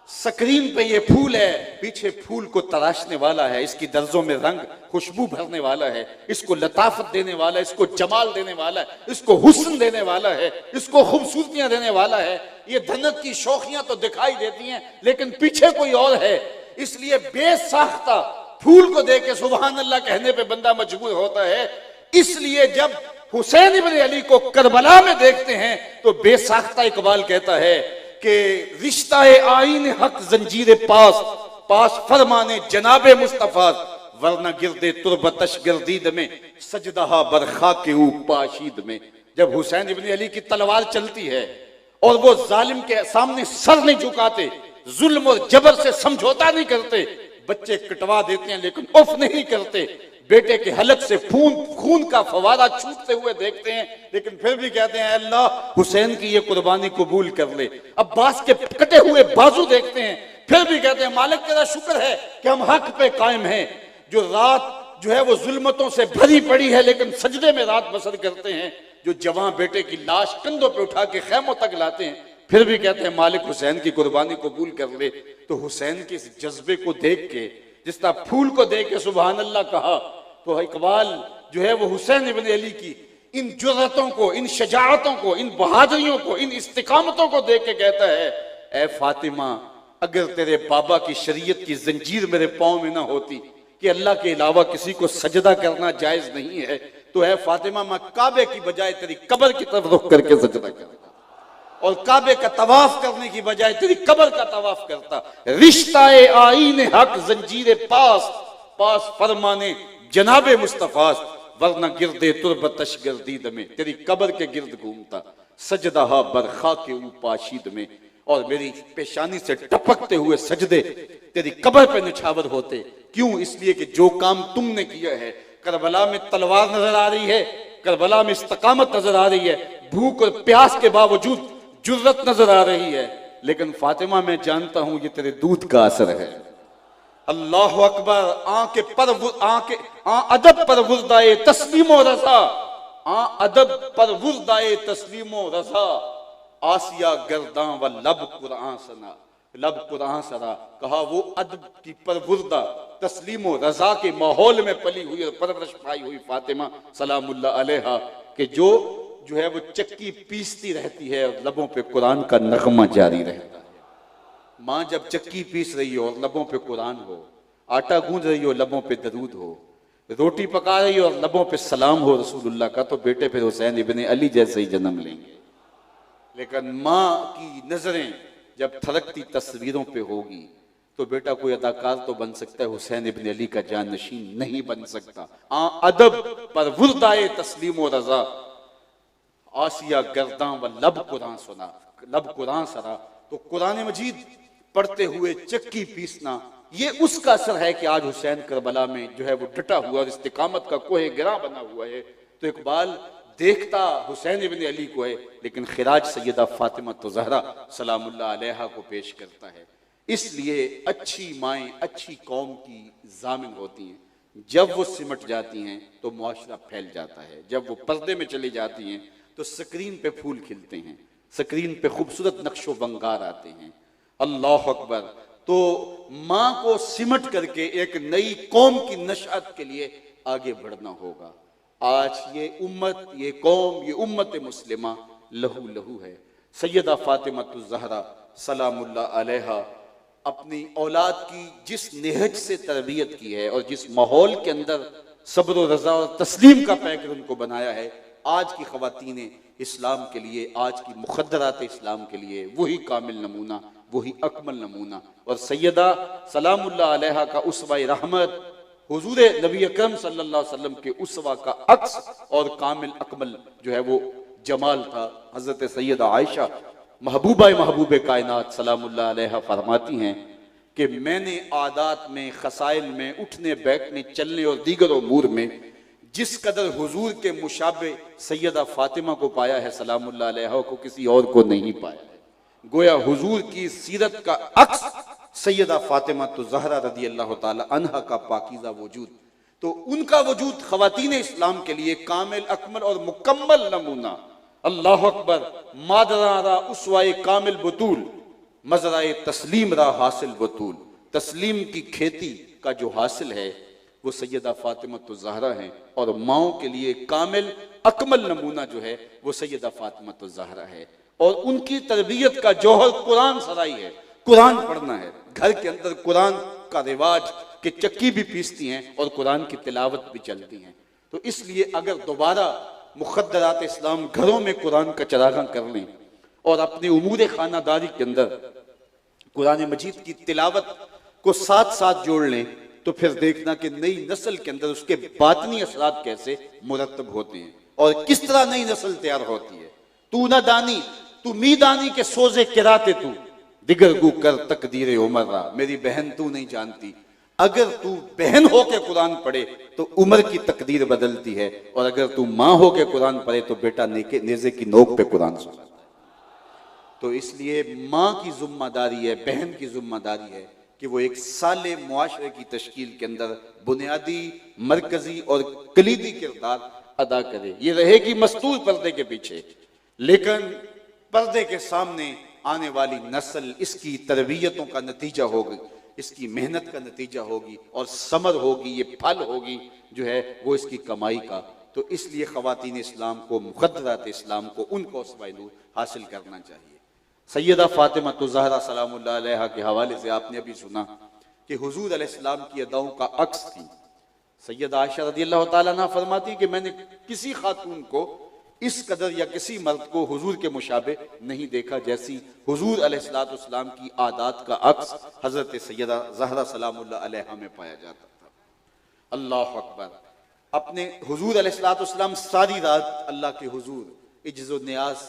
स्क्रीन पे ये फूल है, पीछे फूल को तराशने वाला है, इसकी दर्जों में रंग खुशबू भरने वाला है, इसको लताफत देने वाला है, इसको जमाल देने वाला है, इसको हुस्न देने वाला है, इसको खूबसूरतियां देने वाला है। ये धनक की शौखियां तो दिखाई देती हैं, लेकिन पीछे कोई और है। इसलिए बेसाख्ता फूल को देख के सुभान अल्लाह कहने पे बंदा मजबूर होता है। इसलिए जब हुसैन इब्न अली को करबला में देखते हैं तो बेसाख्ता इकबाल कहता है कि रिश्ता आईन हक जंजीर पास, पास फरमाने जनाबे मुस्तफा, वरना गिरदे तुरबतश गर्दीद में सजदहा बरखा के पाशीद में। जब हुसैन इब्न अली की तलवार चलती है और वो जालिम के सामने सर नहीं झुकाते, जुल्म और जबर से समझौता नहीं करते, बच्चे कटवा देते हैं लेकिन उफ नहीं करते, बेटे के हलक से खून का फवारा छूटते हुए देखते हैं, लेकिन फिर भी कहते हैं अल्लाह हुसैन की ये कुर्बानी कबूल कर ले। अब्बास के कटे हुए बाजू देखते हैं, फिर भी कहते हैं मालिक तेरा शुक्र है कि हम हक पे कायम हैं। जो रात जो है वो जुल्मतों से भरी पड़ी है, लेकिन सजदे में रात बसर करते हैं। जो जवान बेटे की लाश कंधों पे उठा के खैमों तक लाते हैं, फिर भी कहते हैं मालिक हुसैन की कुर्बानी कबूल कर ले। तो हुसैन के इस जज्बे को देख के, जिस तरह फूल को देख के सुभान अल्लाह कहा, तो इकबाल जो है वो हुसैन इब्न अली की इन जुर्रतों को, इन शजाअतों को, इन बहादुरियों को, इन इस्तिकामतों को देख के कहता है ए फातिमा, अगर तेरे बाबा की शरीयत की जंजीर मेरे पांव में ना होती कि अल्लाह के अलावा किसी को सजदा करना जायज नहीं है, तो है फातिमा मैं काबे की बजाय तेरी कब्र की तरफ रुख करके सजदा करता, और काबे का तवाफ करने की बजाय तेरी कब्र का तवाफ करता। रिश्ताए आईन हक जंजीर पास, पास फरमाने जनाबे मुस्तफा, वरना गिरदे तुरबतश गर्दीद में, तेरी कब्र के गिर्द घूमता, सजदा बरखा के पाशीद में, और मेरी पेशानी से टपकते हुए सजदे तेरी कब्र पे निछावर होते। क्यों? इसलिए कि जो काम तुमने किया है, करबला में तलवार नजर आ रही है, करबला में इस्तकामत नजर आ रही है, भूख और प्यास के बावजूद जुर्रत नजर आ रही है, लेकिन फातिमा मैं जानता हूं ये तेरे दूध का असर है। अल्लाह अकबर। आंके पर आंके अदब पर वुर्दाए तस्लीमो रजा, अदब पर वुर्दाए तस्लीमो रजा, आसिया गर्दां व लब कुरान सना, लब कुरान सरा। कहा वो अदब की परवुर्दा तस्लीमो रजा के माहौल में पली हुई और परवरिश पाई हुई फातिमा सलामुल्लाह अलैहा के जो है वो चक्की पीसती रहती है और लबों पे कुरान का नगमा जारी रहता है। माँ जब चक्की पीस रही हो और लबों पे कुरान हो, आटा गूंज रही हो लबों पे दरूद हो, रोटी पका रही हो और लबों पे सलाम हो रसूलुल्लाह का, तो बेटे फिर हुसैन इब्ने अली जैसे ही जन्म लेंगे। लेकिन माँ की नजरें जब थरकती तस्वीरों पे होगी तो बेटा कोई अदाकार तो बन सकता है, हुसैन इब्ने अली का जानशीन नहीं बन सकता। अदब पर वुर्दाए तस्लीम व रजा, आसिया गर्दां व लब कुरान सुना, लब कुरान सरा। तो कुरान मजीद पढ़ते हुए चक्की पीसना, ये उसका असर है कि आज हुसैन करबला में जो है वो डटा हुआ और इस्तिकामत का कोहे गिरा बना हुआ है। तो इकबाल देखता हुसैन इब्न अली को है, लेकिन खिराज सैयदा फातिमा तो ज़हरा सलामुल्लाह अलैहा को पेश करता है। इसलिए अच्छी माएँ अच्छी कौम की जामिन होती हैं। जब वो सिमट जाती हैं तो मुआशरा फैल जाता है, जब वो पर्दे में चली जाती हैं तो स्क्रीन पे फूल खिलते हैं, स्क्रीन पे खूबसूरत नक्शो बंगार आते हैं। अल्लाह अकबर। तो माँ को सिमट करके एक नई कौम की नशअत के लिए आगे बढ़ना होगा। आज ये उम्मत, ये कौम, ये उम्मत मुस्लिमा लहू लहू है। सैयदा फातिमा ज़हरा सलामुल्लाह अलैहा अपनी औलाद की जिस नेहज से तरबियत की है और जिस माहौल के अंदर सब्र व रज़ा और तस्लीम का पैकर उनको बनाया है, आज की ख़वातीन इस्लाम के लिए, आज की मुक़द्दरात इस्लाम के लिए वही कामिल नमूना, वही अकमल नमूना। और सैयदा सलामुल्लाह अलैहा का उसवा रहमत, हुजूर नबी अकरम सल्लल्लाहु अलैहि वसल्लम के उसवा का अक्स और कामिल अकमल जो है वो जमाल था। हज़रत सैयदा आयशा महबूब कायनात सलामुल्लाह अलैहा फरमाती हैं कि मैंने आदात में, खसाइल में, उठने बैठने, चलने और दीगर उमूर में जिस कदर हुजूर के मुशाबे सैयदा फातिमा को पाया है सलामुल्लाह अलैहा को किसी और को नहीं पाया है। गोया हुजूर की सीरत का अक्स सैयदा फातिमा तो ज़हरा रदी अल्लाह ताला अन्हा का पाकीज़ा वजूद, तो उनका वजूद ख़वातीन इस्लाम के लिए कामिल अकमल और मुकम्मल नमूना। अल्लाह अकबर। मादरा रा उसवाए कामिल बतूल, मजराए तस्लीम रा हासिल बतूल। तस्लीम की खेती का जो हासिल है वो सैयदा फातिमा तो ज़हरा है, और माओं के लिए कामिल अकमल नमूना जो है वो सैयदा फातिमा तो ज़हरा है। और उनकी तरबियत का जौहर कुरान सराई है, कुरान पढ़ना है। घर के अंदर कुरान का रिवाज कि चक्की भी पीसती हैं और कुरान की तिलावत भी चलती हैं। तो इसलिए अगर दोबारा मुक़द्दरात इस्लाम घरों में कुरान का चरागां कर लें और अपनी उमूर खानादारी के अंदर कुरान मजीद की तिलावत को साथ साथ जोड़ लें, तो फिर देखना कि नई नस्ल के अंदर उसके बातनी असरात कैसे मुरतब होते हैं और किस तरह नई नस्ल तैयार होती है। तू न दानी तू मी दानी के सोजे किराते तू दिगर गु कर तकदीर उमर। मेरी बहन तू नहीं जानती, अगर तू बहन होके कुरान पढ़े तो उम्र की तकदीर बदलती है, और अगर तू माँ होके कुरान पढ़े तो बेटा नेज़े की नोक पे कुरान सुनाता है। तो इसलिए माँ की जिम्मेदारी है, बहन की जिम्मेदारी है कि वो एक साले मुआशरे की तश्कील के अंदर बुनियादी, मरकजी और कलीदी किरदार अदा करे। ये रहेगी मस्तूर पर्दे के पीछे, लेकिन पर्दे के सामने आने वाली नस्ल इसकी तरबियतों का नतीजा होगी, इसकी मेहनत का नतीजा होगी और समर होगी, ये फल होगी जो है वो इसकी कमाई का। तो इसलिए ख़वातीन इस्लाम को, मुक़द्दरात इस्लाम को, उनको उसवा नूर हासिल करना चाहिए। सैयदा फातिमा तो ज़हरा सलामुल्लाह अलैहा के हवाले से आपने अभी सुना कि हुजूर अलैहिस्सलाम की अदाओं का अक्स थी। सैयदा आयशा रज़ी अल्लाह ताला अन्हा फरमाती कि मैंने किसी खातून को इस कदर या किसी मर्द को हुजूर के मुशाबे नहीं देखा जैसी हुजूर अलैहिस्सलाम की आदात का अक्स हजरत सैयदा ज़हरा सलामुल्लाह अलैहा में पाया जाता था। अल्लाह अकबर। अपने हुजूर अलैहिस्सलाम सारी रात अल्लाह के हुजूर इज्ज़ व नियाज़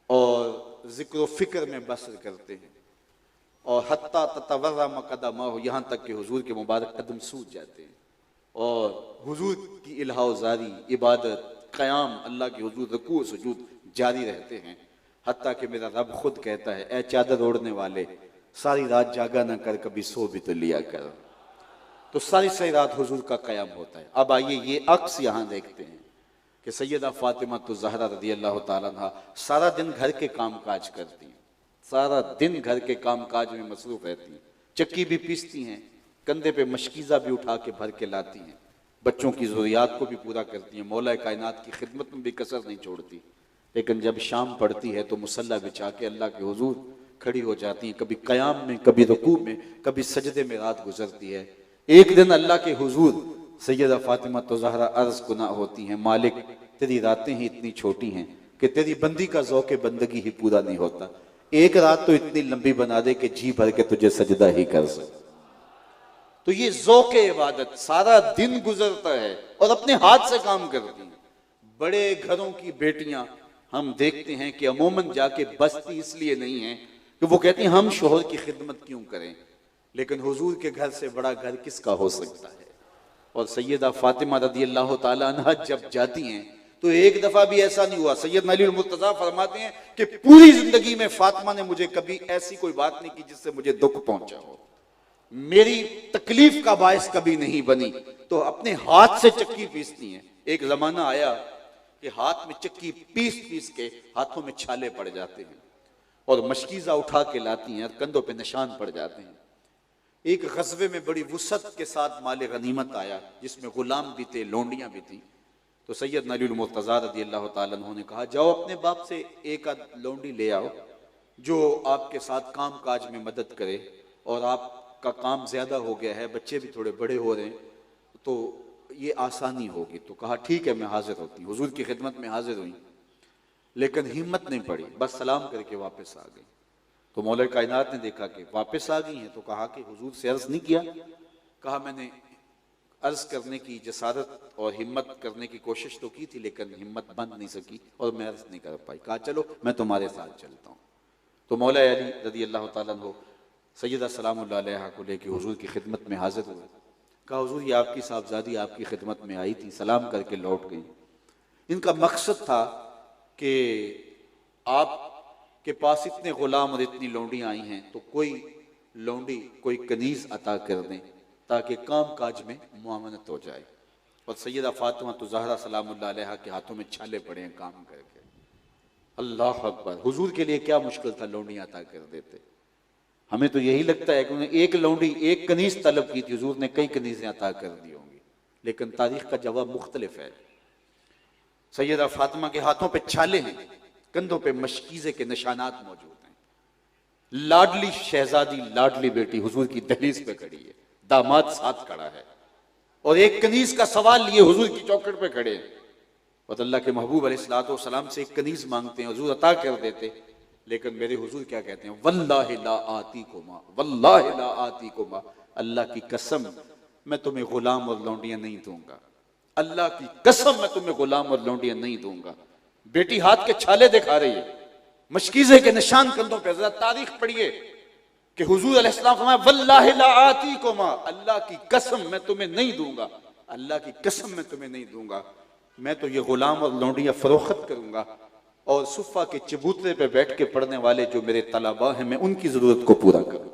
और जिक्र व फिक्र में बसर करते हैं, और हत्ता ततवर्रा मक़दमाहु, यहाँ तक कि हुजूर के मुबारक कदम सूज जाते हैं, और हुजूर की इल्हा जारी इबादत, क़याम, अल्लाह के हुजूर रुकू सुजूद जारी रहते हैं। हत्ता कि मेरा रब खुद कहता है, ए चादर ओढ़ने वाले, सारी रात जागा ना कर, कभी सो भी तो लिया कर। तो सारी रात हुजूर का क़याम होता है। अब आइए ये अक्स यहाँ देखते हैं कि सैयदा फातिमा तो ज़हरा रज़ी अल्लाह ताला अन्हा सारा दिन घर के काम काज करती हैं, सारा दिन घर के काम काज में मसरूफ़ रहती हैं, चक्की भी पीसती हैं, कंधे पे मशकीज़ा भी उठा के भर के लाती हैं, बच्चों की ज़रूरियात को भी पूरा करती हैं, मौला कायनात की खिदमत में भी कसर नहीं छोड़ती। लेकिन जब शाम पड़ती है तो मुसल्ला बिछा के अल्लाह के हुजूर खड़ी हो जाती हैं, कभी क़याम में, कभी रुकू में, कभी सजदे में रात गुजरती है। एक दिन अल्लाह के हुजूर सैयदा फातिमा तो ज़हरा अर्ज़ गुना होती हैं, मालिक तेरी रातें ही इतनी छोटी हैं कि तेरी बंदी का ज़ौक़ बंदगी ही पूरा नहीं होता, एक रात तो इतनी लंबी बना दे कि जी भर के तुझे सजदा ही कर सके। तो ये ज़ौक़ इबादत सारा दिन गुजरता है और अपने हाथ से काम करती हैं। बड़े घरों की बेटियां हम देखते हैं कि अमूमन जाके बसती इसलिए नहीं है कि वो कहती हैं हम शोहर की खिदमत क्यों करें, लेकिन हुजूर के घर से बड़ा घर किसका हो सकता है। और सैयदा फातिमा रज़ी अल्लाह ताला अन्हा जब जाती हैं तो एक दफा भी ऐसा नहीं हुआ। सैयदना अली मुर्तजा फरमाते हैं कि पूरी जिंदगी में फातिमा ने मुझे कभी ऐसी कोई बात नहीं की जिससे मुझे दुख पहुंचा हो, मेरी तकलीफ का बायस कभी नहीं बनी। तो अपने हाथ से चक्की पीसती हैं। एक जमाना आया कि हाथ में चक्की पीस पीस के हाथों में छाले पड़ जाते हैं और मशकीजा उठा के लाती हैं और कंधों पे निशान पड़ जाते हैं। एक गज़वे में बड़ी वुसअत के साथ माले गनीमत आया जिसमें गुलाम भी थे, लोंडियां भी थी। तो सैयदना अली मुर्तज़ा रज़ियल्लाहु ताला अन्हु ने कहा, जाओ अपने बाप से एक आध लोंडी ले आओ जो आपके साथ काम काज में मदद करे, और आपका काम ज्यादा हो गया है, बच्चे भी थोड़े बड़े हो रहे हैं, तो ये आसानी होगी। तो कहा ठीक है, मैं हाजिर होती हूँ। हुजूर की खिदमत में हाजिर हुई, लेकिन हिम्मत नहीं पड़ी, बस सलाम करके वापस आ गई। तो मौला कायनात ने देखा कि वापस आ गई हैं, तो कहा कि हुजूर से अर्ज नहीं किया। कहा मैंने अर्ज करने की जसारत और हिम्मत करने की कोशिश तो की थी, लेकिन हिम्मत बन नहीं सकी और मैं अर्ज नहीं कर पाई। कहा चलो मैं तुम्हारे साथ चलता हूँ। तो मौला अली रज़ियल्लाहु ताला अन्हु सैयदा सलामुल्लाह अलैहा को लेके हुजूर की खिदमत में हाजिर हुए। कहा हुजूर ये आपकी साहबजादी आपकी खिदमत में आई थी, सलाम करके लौट गई। इनका मकसद था कि आपके पास इतने गुलाम और इतनी लौंडियां आई हैं, तो कोई लौंडी कोई कनीज अता कर दें ताकि काम काज में मुआवनत हो जाए। और सैयदा फातिमा तो ज़हरा सलामुल्लाह अलैहा के हाथों में छाले पड़े हैं काम करके। अल्लाह अकबर, हुजूर के लिए क्या मुश्किल था, लौंडियां अता कर देते। हमें तो यही लगता है कि उन्होंने एक लौंडी एक कनीज तलब की थी, हुजूर ने कई कनीजें अता कर दी होंगी, लेकिन तारीख का जवाब मुख्तलिफ है। सैयदा फातिमा के हाथों पे छाले हैं, कंधों पे मशकीजे के निशानात मौजूद हैं। लाडली शहजादी, लाडली बेटी हुजूर की दहलीज पे खड़ी है, दामाद साथ खड़ा है, और एक कनीज का सवाल लिए हुजूर की चौखट पे खड़े हैं। और अल्लाह के महबूब अलैहिस्सलातु वस्सलाम से एक कनीज मांगते हैं, हुजूर अता कर देते, लेकिन मेरे हुजूर क्या कहते हैं, वल्लाहि ला आतीकुमा, वल्लाहि ला आतीकुमा, अल्लाह की कसम मैं तुम्हें गुलाम और लौंडियां नहीं दूंगा, अल्लाह की कसम मैं तुम्हें गुलाम और लौंडियां नहीं दूंगा। बेटी हाथ के छाले दिखा रही है, मशकीजे के निशान कंधों पे। जरा तारीख पढ़िए कि हुजूर अलैहिस्सलाम फरमाया वल्लाहि ला आतीकुमा, अल्लाह की कसम मैं तुम्हें नहीं दूंगा, अल्लाह की कसम मैं तुम्हें नहीं दूंगा। मैं तो ये गुलाम और लौंडियां फरोख्त करूंगा, और सुफ़ा के चबूतरे पे बैठ के पढ़ने वाले जो मेरे तलबा हैं, मैं उनकी जरूरत को पूरा करूं।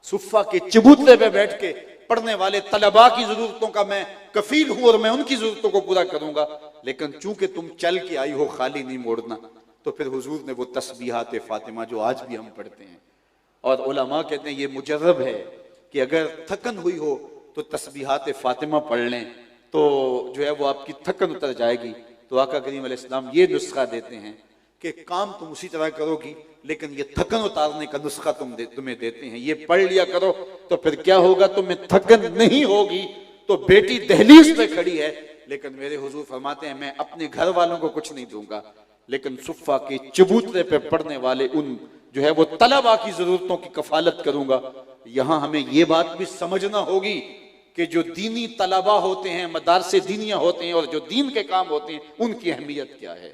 सुफ़ा के चबूतरे पे बैठ के पढ़ने वाले तलबा की जरूरतों का मैं कफील हूं और मैं उनकी जरूरतों को पूरा करूंगा। लेकिन चूंकि तुम चल के आई हो, खाली नहीं मोड़ना, तो फिर हुजूर ने वो तस्बीहात फातिमा जो आज भी हम पढ़ते हैं, और उलमा कहते हैं ये मुजर्रब है कि अगर थकन हुई हो तो तस्बीहात फातिमा पढ़ लें, तो जो है वो आपकी थकन उतर जाएगी। तो आका करीम अलैहिस्सलाम ये नुस्खा देते हैं कि काम तुम उसी तरह करोगी, लेकिन ये थकन उतारने का नुस्खा तुम्हें देते हैं, ये पढ़ लिया करो। तो फिर क्या होगा, तुम्हें थकन नहीं होगी। तो बेटी दहलीज पे खड़ी है, लेकिन मेरे हुजूर फरमाते हैं मैं अपने घर वालों को कुछ नहीं दूंगा, लेकिन सुफ़ा के चबूतरे पे पढ़ने वाले उन जो है वो तलबा की जरूरतों की कफालत करूंगा। यहां हमें ये बात भी समझना होगी कि जो दीनी तलबा होते हैं, मदारसे दीनिया होते हैं, और जो दीन के काम होते हैं, उनकी अहमियत क्या है।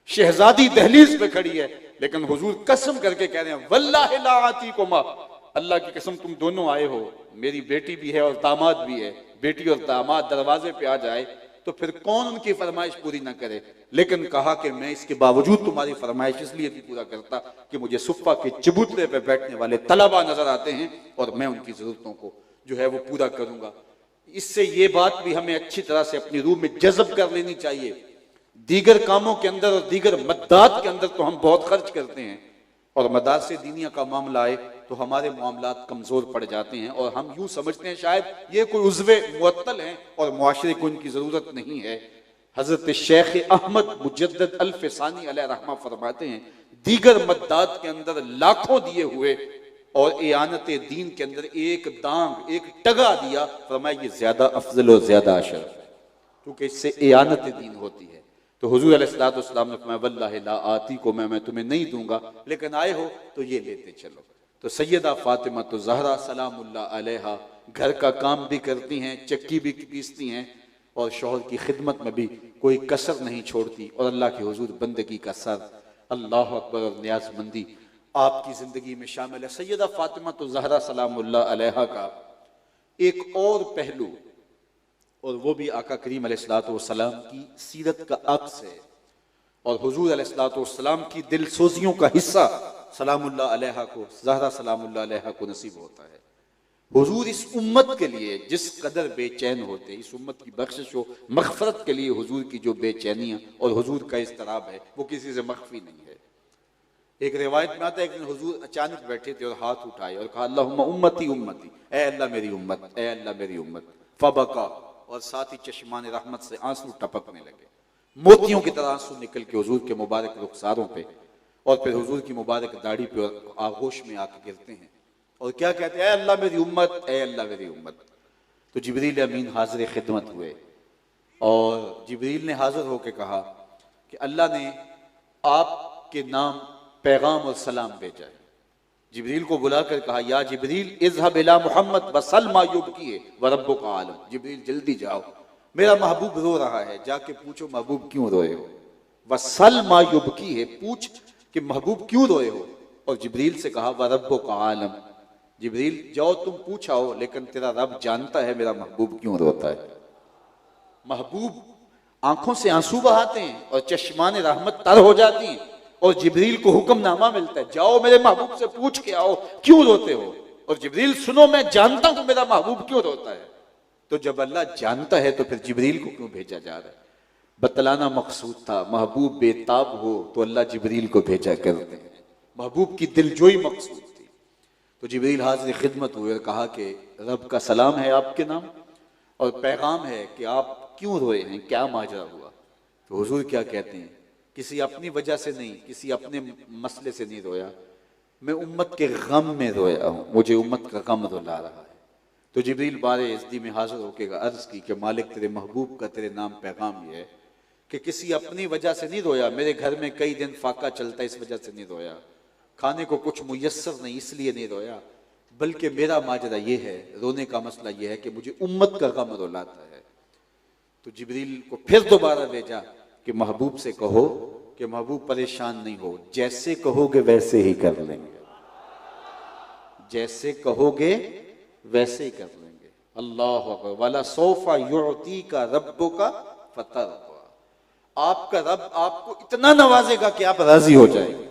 शहजादी दहलीज पे खड़ी है, लेकिन हुजूर कसम करके कह रहे हैं वल्लाहि ला आतीकुमा, अल्लाह की कसम तुम दोनों आए हो, मेरी बेटी भी है और दामाद भी है। बेटी और दामाद दरवाजे पे आ जाए तो फिर कौन उनकी फरमाइश पूरी ना करे। लेकिन कहा कि मैं इसके बावजूद तुम्हारी फरमाइश इसलिए नहीं पूरा करता कि मुझे सुफ़ा के चबूतरे पे बैठने वाले तलबा नजर आते हैं और मैं उनकी जरूरतों को जो है वो पूरा करूंगा। इससे ये बात भी हमें अच्छी तरह से अपनी रूह में जज़ब कर लेनी चाहिए। दीगर कामों के अंदर और दीगर मद्दात के अंदर तो हम बहुत खर्च करते हैं, और मदारसे दीनिया का मामला आए तो हमारे मामलात कमजोर पड़ जाते हैं, और हम यूं समझते हैं शायद ये कोई उज़्वे मुअत्तल हैं और मुआशरे को इनकी जरूरत नहीं है। हजरत शेख अहमद मुजद्दद अल फ़सानी अलैहि रहमा फरमाते हैं दीगर मद्दात के अंदर लाखों दिए हुए और इयानत दीन के अंदर एक दांग एक टगा दिया, फरमाया ये ज्यादा अफजल और ज्यादा अशरफ है, क्योंकि इससे इयानत दीन होती है। तो हुजूर अलैहिस्सलातु वस्सलाम ने फरमाया वल्लाहि ला आती को मैं तुम्हें नहीं दूंगा, लेकिन आए हो तो ये लेते चलो। तो सैयदा फातिमा तो ज़हरा सलामुल्लाह अलैहा घर का काम भी करती हैं, चक्की भी पीसती हैं, और शौहर की खिदमत में भी कोई कसर नहीं छोड़ती, और अल्लाह के हुजूर बंदगी का सर अल्लाह अकबर और न्याज़मंदी आपकी जिंदगी में शामिल है। सैयदा फातिमा तो ज़हरा सलामुल्लाह अलैहा का एक और पहलू और वो भी आका करीम अलैहिस्सलाम की सीरत का अक्स है और हुजूर अलैहिस्सलाम की दिल सोजियों का हिस्सा सलामुल्लाह अलैहा को, ज़हरा सलामुल्लाह अलैहा को नसीब होता है। हुजूर इस उम्मत के लिए जिस कदर बेचैन होते हैं, इस उम्मत की बख्शिश व मग़फ़रत के लिए हुजूर की जो बेचैनियाँ और हुजूर का इज़्तिराब है वो किसी से मख्फी नहीं है। एक रिवायत में आता है, एक दिन हुजूर अचानक बैठे थे और हाथ उठाए और कहा अल्लाहुम्मा उम्मती उम्मती, ए अल्लाह मेरी उम्मत, ए अल्लाह मेरी उम्मत। फबका, और साथ ही चश्मान रहमत से आंसू टपकने लगे, मोतियों की तरह आंसू निकल के हुजूर के मुबारक रुखसारों पे और फिर हुजूर की मुबारक दाढ़ी पे और आगोश में आके गिरते हैं और क्या कहते हैं, अल्लाह मेरी उम्मत, ए अल्लाह मेरी उम्मत। तो जिब्रील अमीन हाजिर खिदमत हुए और जिब्रील ने हाजिर होकर कहा कि अल्लाह ने आपके नाम पैगाम और सलाम भेजा है। जिब्रील को बुलाकर कहा, या जिब्रील इज़हब इला मुहम्मद वसल मा युबकी व रब्बुका आलम। जिब्रील जल्दी जाओ, मेरा महबूब रो रहा है, जाके पूछो महबूब क्यों रोए हो। वसल मा युबकी है, पूछ कि महबूब क्यों रोए हो। और जिब्रील से कहा व रब्बुका आलम, जिब्रील जाओ तुम पूछाओ, लेकिन तेरा रब जानता है मेरा महबूब क्यों रोता है। महबूब आंखों से आंसू बहाते हैं और चश्मान रहमत तर हो जाती हैं और जिब्रील को हुक्मनामा मिलता है, जाओ मेरे महबूब से पूछ के आओ क्यों रोते हो। और जिब्रील सुनो, मैं जानता हूं मेरा महबूब क्यों रोता है। तो जब अल्लाह जानता है तो फिर जिब्रील को क्यों भेजा जा रहा है। बतलाना मकसूद था, महबूब बेताब हो तो अल्लाह जिब्रील को भेजा करते हैं, महबूब की दिलजोई मकसूद थी। तो जिब्रील हाजिर खिदमत हुए और कहा कि रब का सलाम है आपके नाम और पैगाम है कि आप क्यों रोए हैं, क्या माजरा हुआ। तो हुजूर क्या कहते हैं, किसी अपनी वजह से नहीं, किसी अपने मसले से नहीं रोया, मैं उम्मत के गम में रोया हूं, मुझे उम्मत का गम रुला रहा है। तो जिब्रील बारे इज़्दी में हाजिर होकर अर्ज की कि मालिक तेरे महबूब का तेरे नाम पैगाम ये है कि किसी अपनी वजह से नहीं रोया, मेरे घर में कई दिन फाका चलता है इस वजह से नहीं रोया, खाने को कुछ मुयस्सर नहीं इसलिए नहीं रोया, बल्कि मेरा माजरा ये है, रोने का मसला ये है कि मुझे उम्मत का गम रुलाता है। तो जिब्रील को फिर दोबारा भेजा कि महबूब से कहो कि महबूब परेशान नहीं हो, जैसे कहोगे वैसे ही कर लेंगे, जैसे कहोगे वैसे ही कर लेंगे। अल्लाह अकबर, वाला सौफा युअती का रब्बुका फतरदा, आपका रब आपको इतना नवाजेगा कि आप राजी हो जाएंगे।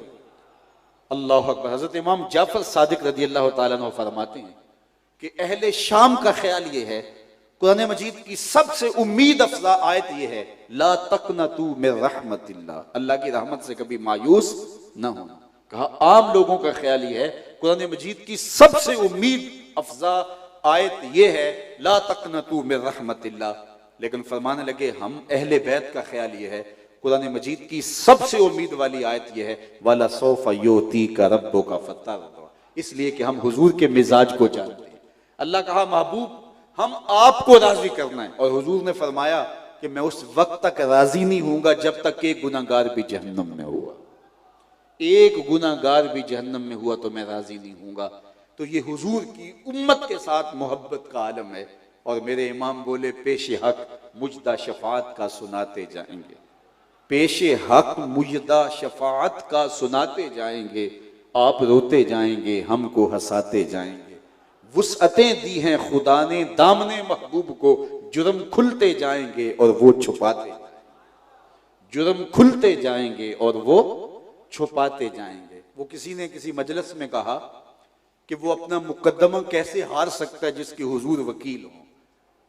अल्लाह अकबर। हजरत इमाम जाफर सादिक रदी अल्लाह तआला अन्हु फरमाते हैं कि अहले शाम का ख्याल ये है, कुरान मजीद की सबसे उम्मीद अफजा आयत ये है, ला तक़नतू मिन रहमतिल्लाह, अल्लाह की रहमत से कभी मायूस न होना। कहा आम लोगों का ख्याल ये है, कुरान मजीद की सबसे उम्मीद अफजा आयत ये है, ला तक़नतू मिन रहमतिल्लाह, लेकिन फरमाने लगे हम अहले बैत का ख्याल ये है, कुरान मजीद की सबसे उम्मीद वाली आयत ये है, वाला सौफा युती का रब्बुका फतरदा, इसलिए कि हम हुजूर के मिजाज को जानते हैं। अल्लाह कहा महबूब हम आपको राजी करना है, और हुजूर ने फरमाया कि मैं उस वक्त तक राजी नहीं हूंगा जब तक एक गुनाहगार भी जहन्नम में हुआ, एक गुनाहगार भी जहन्नम में हुआ तो मैं राजी नहीं हूंगा। तो ये हुजूर की उम्मत के साथ मोहब्बत का आलम है। और मेरे इमाम बोले, पेशे हक मुजदा शफात का सुनाते जाएंगे, पेशे हक मुजदा शफात का सुनाते जाएंगे, आप रोते जाएंगे हमको हंसाते जाएंगे, वुसअतें दी हैं खुदा ने दामने महबूब को, जुर्म खुलते जाएंगे और वो छुपाते जाएंगे, जुर्म खुलते जाएंगे और वो छुपाते जाएंगे। वो किसी ने किसी मजलिस में कहा कि वो अपना मुकद्दमा कैसे हार सकता है जिसके हुजूर वकील हो।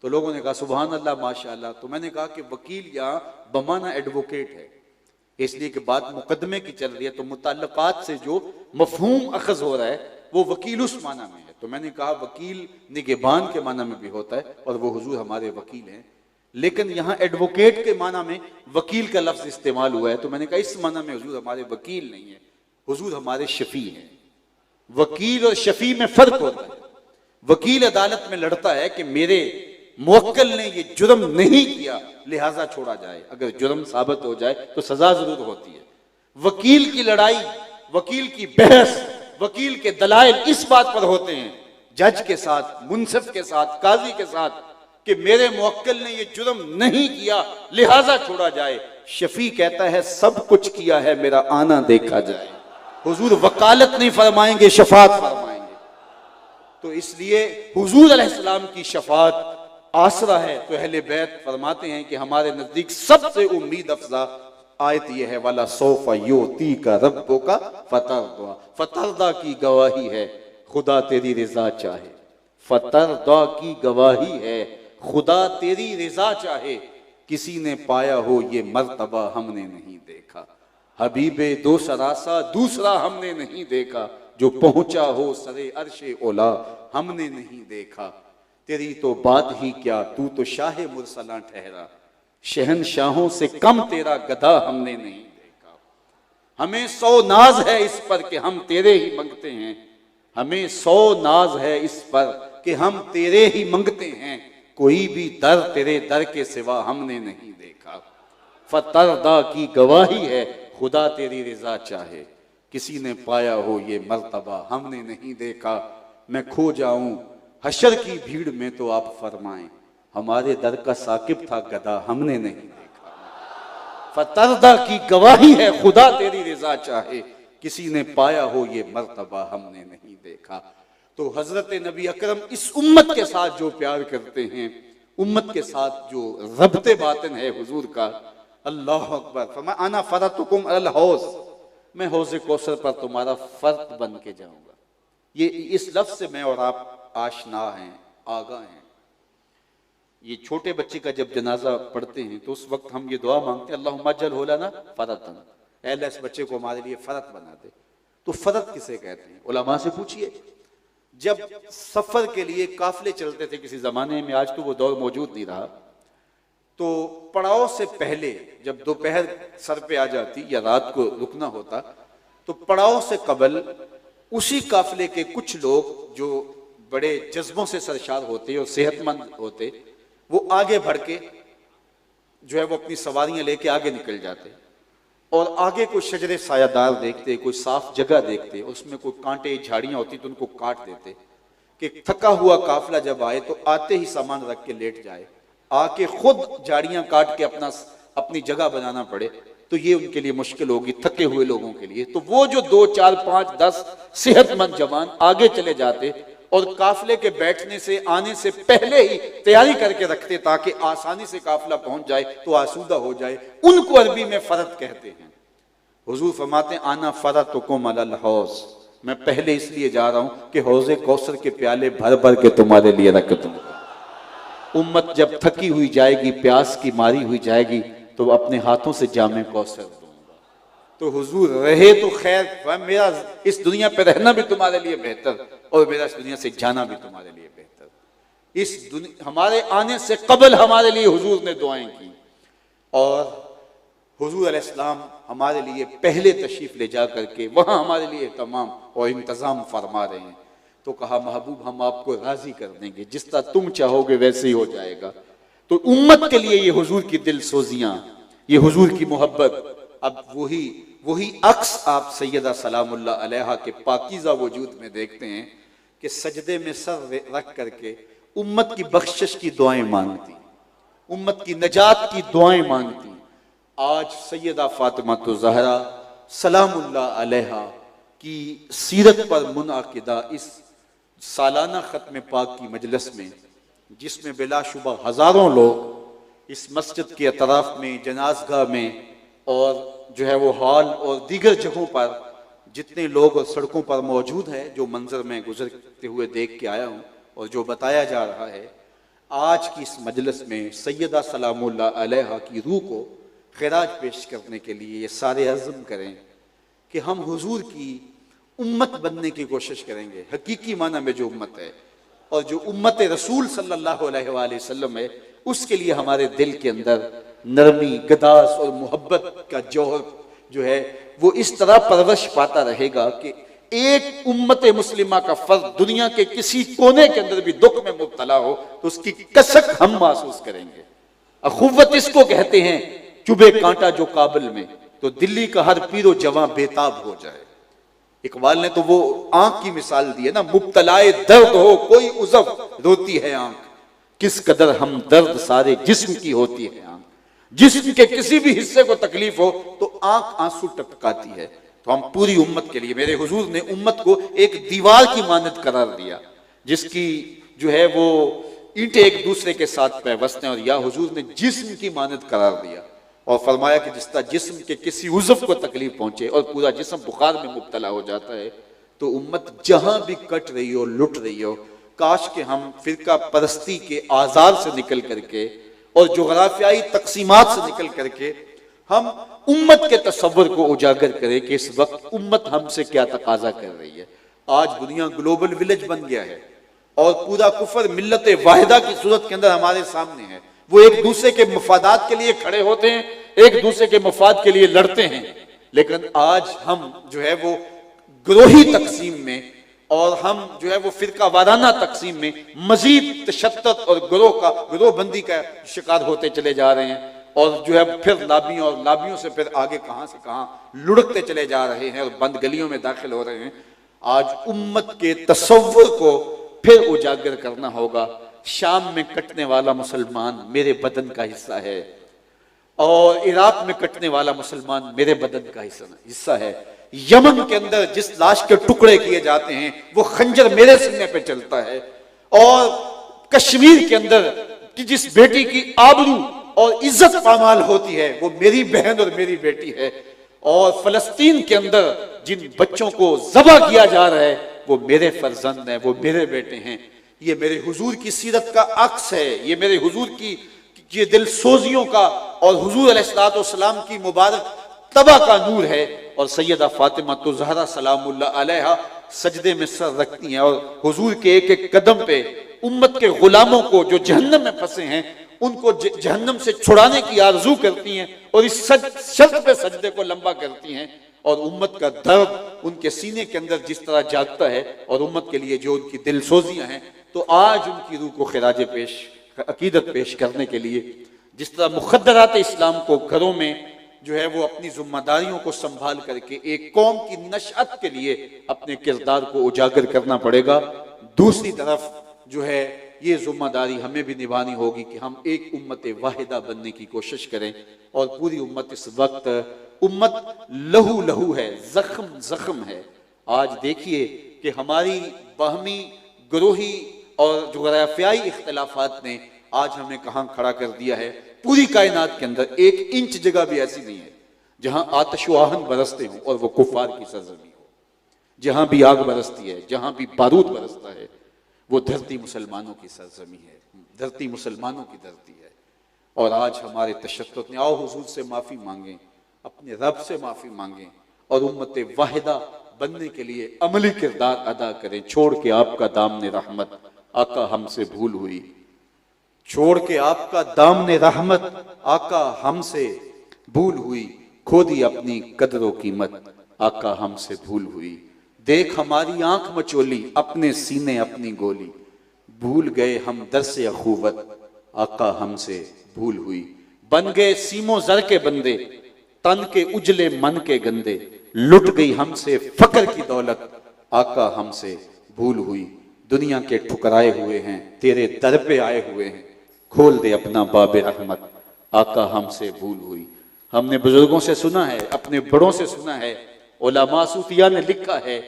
तो लोगों ने कहा सुभान अल्लाह माशाअल्लाह। तो मैंने कहा कि वकील यहाँ बमाना एडवोकेट है, इसलिए कि बात मुकदमे की चल रही है तो मुताल्लकात से जो मफहूम अखज हो रहा है वो वकील उस माना में है। तो मैंने कहा वकील निगहबान के माना में भी होता है और वो हुजूर हमारे वकील हैं, लेकिन यहाँ एडवोकेट के माना में वकील का लफ्ज इस्तेमाल हुआ है। तो मैंने कहा इस माना में हुजूर हमारे वकील नहीं है, हुजूर हमारे शफी हैं। वकील और शफी में फर्क होता है। वकील अदालत में लड़ता है कि मेरे मुवक्किल ने ये जुर्म नहीं किया लिहाजा छोड़ा जाए, अगर जुर्म साबित हो जाए तो सजा जरूर होती है। वकील की लड़ाई, वकील की बहस, वकील के दलाइल इस बात पर होते हैं जज के साथ, मुंसिफ के साथ, काजी के साथ कि मेरे मुवक्किल ने ये जुर्म नहीं किया लिहाजा छोड़ा जाए। शफी कहता है सब कुछ किया है, मेरा आना देखा जाए। हुजूर वकालत नहीं फरमाएंगे, शफात फरमाएंगे। तो इसलिए हुजूर अलैहिस्सलाम की शफात आसरा है। तो अहले बैत फरमाते हैं कि हमारे नजदीक सबसे उम्मीद अफजा आयत यह है, वाला सोफा योती का रब्बो का फतरदा। फतरदा की गवाही है खुदा तेरी रिजा चाहे, फतरदा की गवाही है खुदा तेरी रिजा चाहे, किसी ने पाया हो ये मर्तबा हमने नहीं देखा। हबीबे दो सरासा दूसरा हमने नहीं देखा, जो पहुंचा हो सरे अर्शे ओला हमने नहीं देखा। तेरी तो बात ही क्या, तू तो शाह मुरसला ठहरा, शहनशाहों से कम तेरा गधा हमने नहीं देखा। हमें 100 नाज है इस पर कि हम तेरे ही मंगते हैं, हमें 100 नाज है इस पर कि हम तेरे ही मंगते हैं, कोई भी दर तेरे दर के सिवा हमने नहीं देखा। फतरदा की गवाही है खुदा तेरी रिजा चाहे, किसी ने पाया हो ये मर्तबा हमने नहीं देखा। मैं खो जाऊं हशर की भीड़ में तो आप फरमाएं, हमारे दर का साकिब था गधा हमने नहीं देखा। फतरदा की गवाही है खुदा तेरी रिजा चाहे, किसी ने पाया हो ये मर्तबा हमने नहीं देखा। तो हजरत नबी अकरम इस उम्मत के साथ जो प्यार करते हैं, उम्मत के साथ जो रब्ते बातिन है हुजूर का, अल्लाह अकबर। फरमा आना फरतुकुम अल हौज, मैं हौज़े कौसर पर तुम्हारा फर्द बन के जाऊंगा। ये इस लफ्ज से मैं और आप आशना हैं, आगा हैं। ये छोटे बच्चे का जब जनाजा पढ़ते हैं तो उस वक्त हम ये दुआ मांगते हैं, अल्लाहुम्मा अज्जल होलाना फरतन, ऐ अल्लाह इस बच्चे को हमारे लिए फरत बना दे। तो फरत किसे कहते हैं, उलमा से पूछिए। जब सफर के लिए काफिले चलते थे किसी जमाने में, आज तो वो दौर मौजूद नहीं रहा, तो पड़ाव से पहले जब दोपहर सर पे आ जाती या रात को रुकना होता, तो पड़ाव से कबल उसी काफिले के कुछ लोग जो बड़े जज्बों से सरशार होते और सेहतमंद होते, वो आगे बढ़ के जो है वो अपनी सवारियां लेके आगे निकल जाते और आगे कोई शजरे सायादार देखते, कोई साफ जगह देखते, उसमें कोई कांटे झाड़ियां होती तो उनको काट देते कि थका हुआ काफिला जब आए तो आते ही सामान रख के लेट जाए, आके खुद झाड़ियां काट के अपनी जगह बनाना पड़े, तो ये उनके लिए मुश्किल होगी थके हुए लोगों के लिए। तो वो जो 2, 4, 5, 10 सेहतमंद जवान आगे चले जाते और काफिले के बैठने से आने से पहले ही तैयारी करके रखते ताकि आसानी से काफिला पहुंच जाए तो आसूदा हो जाए। उनको अरबी में फरत कहते हैं। हुजूर फरमाते आना फरतुकुम अलल हौज, मैं पहले इसलिए जा रहा हूं कि हौज़े कौसर के प्याले भर भर के तुम्हारे लिए रख दूंगा। उम्मत जब थकी हुई जाएगी, प्यास की मारी हुई जाएगी, तो अपने हाथों से जामे कौसर दूंगा। तो हुजूर रहे तो खैर, मेरा इस दुनिया पे रहना भी तुम्हारे लिए बेहतर और मेरा इस दुनिया से जाना भी तुम्हारे लिए बेहतर। इस दुनिया हमारे आने से कबल हमारे लिए हुजूर ने दुआएं की और हुजूर अलैहिस्सलाम हमारे लिए पहले तशरीफ ले जा करके वहां हमारे लिए तमाम और इंतजाम फरमा रहे हैं। तो कहा महबूब हम आपको राजी कर देंगे, जिस तरह तुम चाहोगे वैसे ही हो जाएगा। तो उम्मत के लिए ये हुजूर की दिल सोजियां, ये हुजूर की मोहब्बत, अब वही अक्स आप सैयदा सलामुल्लाह अलैहा के पाकीज़ा वजूद में देखते हैं कि सजदे में सर रख करके उम्मत की बख्शिश की दुआएं मांगती, उम्मत की नजात की दुआएं मांगती। आज सैयदा फातिमा तो ज़हरा सलामुल्लाह अलैहा की सीरत पर मुनअक़िदा इस सालाना ख़त्म पाक की मजलिस में, जिसमें बिलाशुबा हज़ारों लोग इस मस्जिद के अतराफ में, जनाज़गाह में और जो है वो हॉल और दीगर जगहों पर जितने लोग और सड़कों पर मौजूद है, जो मंजर में गुजरते हुए देख के आया हूँ और जो बताया जा रहा है, आज की इस मजलिस में सैयदा सलामुल्लाह अलैहा की रूह को खिराज पेश करने के लिए ये सारे अज़्म करें कि हम हुजूर की उम्मत बनने की कोशिश करेंगे, हकीकी माना में जो उम्मत है और जो उम्मत रसूल सल्लल्लाहु अलैहि वसल्लम है, उसके लिए हमारे दिल के अंदर नरमी, गदास और मोहब्बत का जौहर जो है वो इस तरह परवरिश पाता रहेगा कि एक उम्मत मुस्लिमा का फर्द दुनिया के किसी कोने के अंदर भी दुख में मुब्तला हो तो उसकी कसक हम महसूस करेंगे। अखुव्वत इसको कहते हैं, चुभे कांटा जो काबिल में तो दिल्ली का हर पीरो जवां बेताब हो जाए। इकबाल ने तो वो आंख की मिसाल दी है ना, मुब्तलाए दर्द हो कोई उज़व रोती है आंख, किस कदर हम दर्द सारे जिस्म की होती है आंख। जिस्म के किसी भी हिस्से को तकलीफ हो तो आंख आंसू टपकाती है। तो हम पूरी उम्मत के लिए, मेरे हुजूर ने उम्मत को एक दीवार की मानद करार दिया जिसकी जो है वो ईंटें एक दूसरे के साथ पैवस्त हैं। और या हुजूर ने जिस्म की मानद करार दिया और फरमाया कि जिस तरह जिस्म के किसी उज़्व को तकलीफ पहुंचे और पूरा जिस्म बुखार में मुब्तला हो जाता है, तो उम्मत जहां भी कट रही हो, लुट रही हो, काश के हम फिरका परस्ती के आज़ार से निकल करके और जोग्राफियाई तकसीमात से निकल करके हम उम्मत के तसव्वुर को उजागर करें कि इस वक्त उम्मत हमसे क्या तकाजा कर रही है। आज दुनिया ग्लोबल विलेज बन गया है और पूरा कुफर मिल्लत वाहिदा की सूरत के अंदर हमारे सामने है। वो एक दूसरे के मफादात के लिए खड़े होते हैं, एक दूसरे के मफाद के लिए लड़ते हैं, लेकिन आज हम जो है वो ग्रोही तकसीम में और हम जो है वो फिरका वाराना तकसीम में मजीद तशद्दुद और ग्रोह बंदी का शिकार होते चले जा रहे हैं। और जो है फिर लाबियों और लाबियों से फिर आगे कहां से कहां लुढ़कते चले जा रहे हैं और बंद गलियों में दाखिल हो रहे हैं। आज उम्मत के तसव्वुर को फिर उजागर करना होगा। शाम में कटने वाला मुसलमान मेरे बदन का हिस्सा है और इराक में कटने वाला मुसलमान मेरे बदन का हिस्सा है। यमन के अंदर जिस लाश के टुकड़े किए जाते हैं वो खंजर मेरे सीने पे चलता है। और कश्मीर के अंदर कि जिस बेटी की आबरू और इज्जत पामाल होती है वो मेरी बहन और मेरी बेटी है। और फलस्तीन के अंदर जिन बच्चों को ज़बह किया जा रहा है वो मेरे फर्जंद हैं, वो मेरे बेटे हैं। ये मेरे हुजूर की सीरत का अक्स है, ये मेरे हुजूर की ये दिल सोजियों का और हुजूर अलैहिस्सलाम की मुबारक तबा का नूर है। और सैयदा फातिमा तो ज़हरा सलामुल्लाह अलैहा सजदे में सर रखती हैं और हुजूर के एक एक कदम पे उम्मत के गुलामों को जो जहन्नम में फंसे हैं उनको जहन्नम से छुड़ाने की आरजू करती हैं और इस शर्त पे सजदे को लंबा करती हैं। और उम्मत का दर्द उनके सीने के अंदर जिस तरह जागता है और उम्मत के लिए जो उनकी दिल सोजियां हैं, तो आज उनकी रूह को खिराज पेश अकीदत पेश करने के लिए जिस तरह मुखद्दरात इस्लाम को घरों में जो है वो अपनी जिम्मेदारियों को संभाल करके एक कौम की नशअत के लिए अपने किरदार को उजागर करना पड़ेगा, दूसरी तरफ जो है ये जिम्मेदारी हमें भी निभानी होगी कि हम एक उम्मत वाहिदा बनने की कोशिश करें। और पूरी उम्मत इस वक्त उम्मत लहू लहू है, जख्म जख्म है। आज देखिए कि हमारी बाहमी ग्रोही और जोग्राफियाई इख्तिलाफात ने आज हमें कहां खड़ा कर दिया है। पूरी कायनात के अंदर 1 इंच जगह भी ऐसी नहीं है जहां आतिश व आहन बरसते हों और वो कुफार की सरजमी हो। जहां भी आग बरसती है, जहां भी बारूद बरसता है, वो धरती मुसलमानों की सरजमी है, धरती मुसलमानों की धरती है। और आज हमारे तशद्दुद ने, आओ हुजूर से माफी मांगें, अपने रब से माफी मांगें और उम्मत वाहिदा बनने के लिए अमली किरदार अदा करें। छोड़ के आपका दामने रहमत आका हमसे भूल हुई, छोड़ के आपका दामने रहमत आका हमसे भूल हुई, खो दी अपनी कदर कीमत आका हमसे भूल हुई। देख हमारी आंख मचोली, अपने सीने अपनी गोली, भूल गए हम दरसे अखुवत आका हमसे भूल हुई। बन गए सीमो जर के बंदे, तन के उजले मन के गंदे, लुट गई हमसे फकर की दौलत आका हमसे भूल हुई। दुनिया के ठुकराए हुए हैं, तेरे दर पे आए हुए हैं, खोल दे अपना बाबे रहमत आका हमसे भूल हुई। हमने बुजुर्गों से सुना है, अपने बड़ों से सुना है, उलमा सूफिया ने लिखा है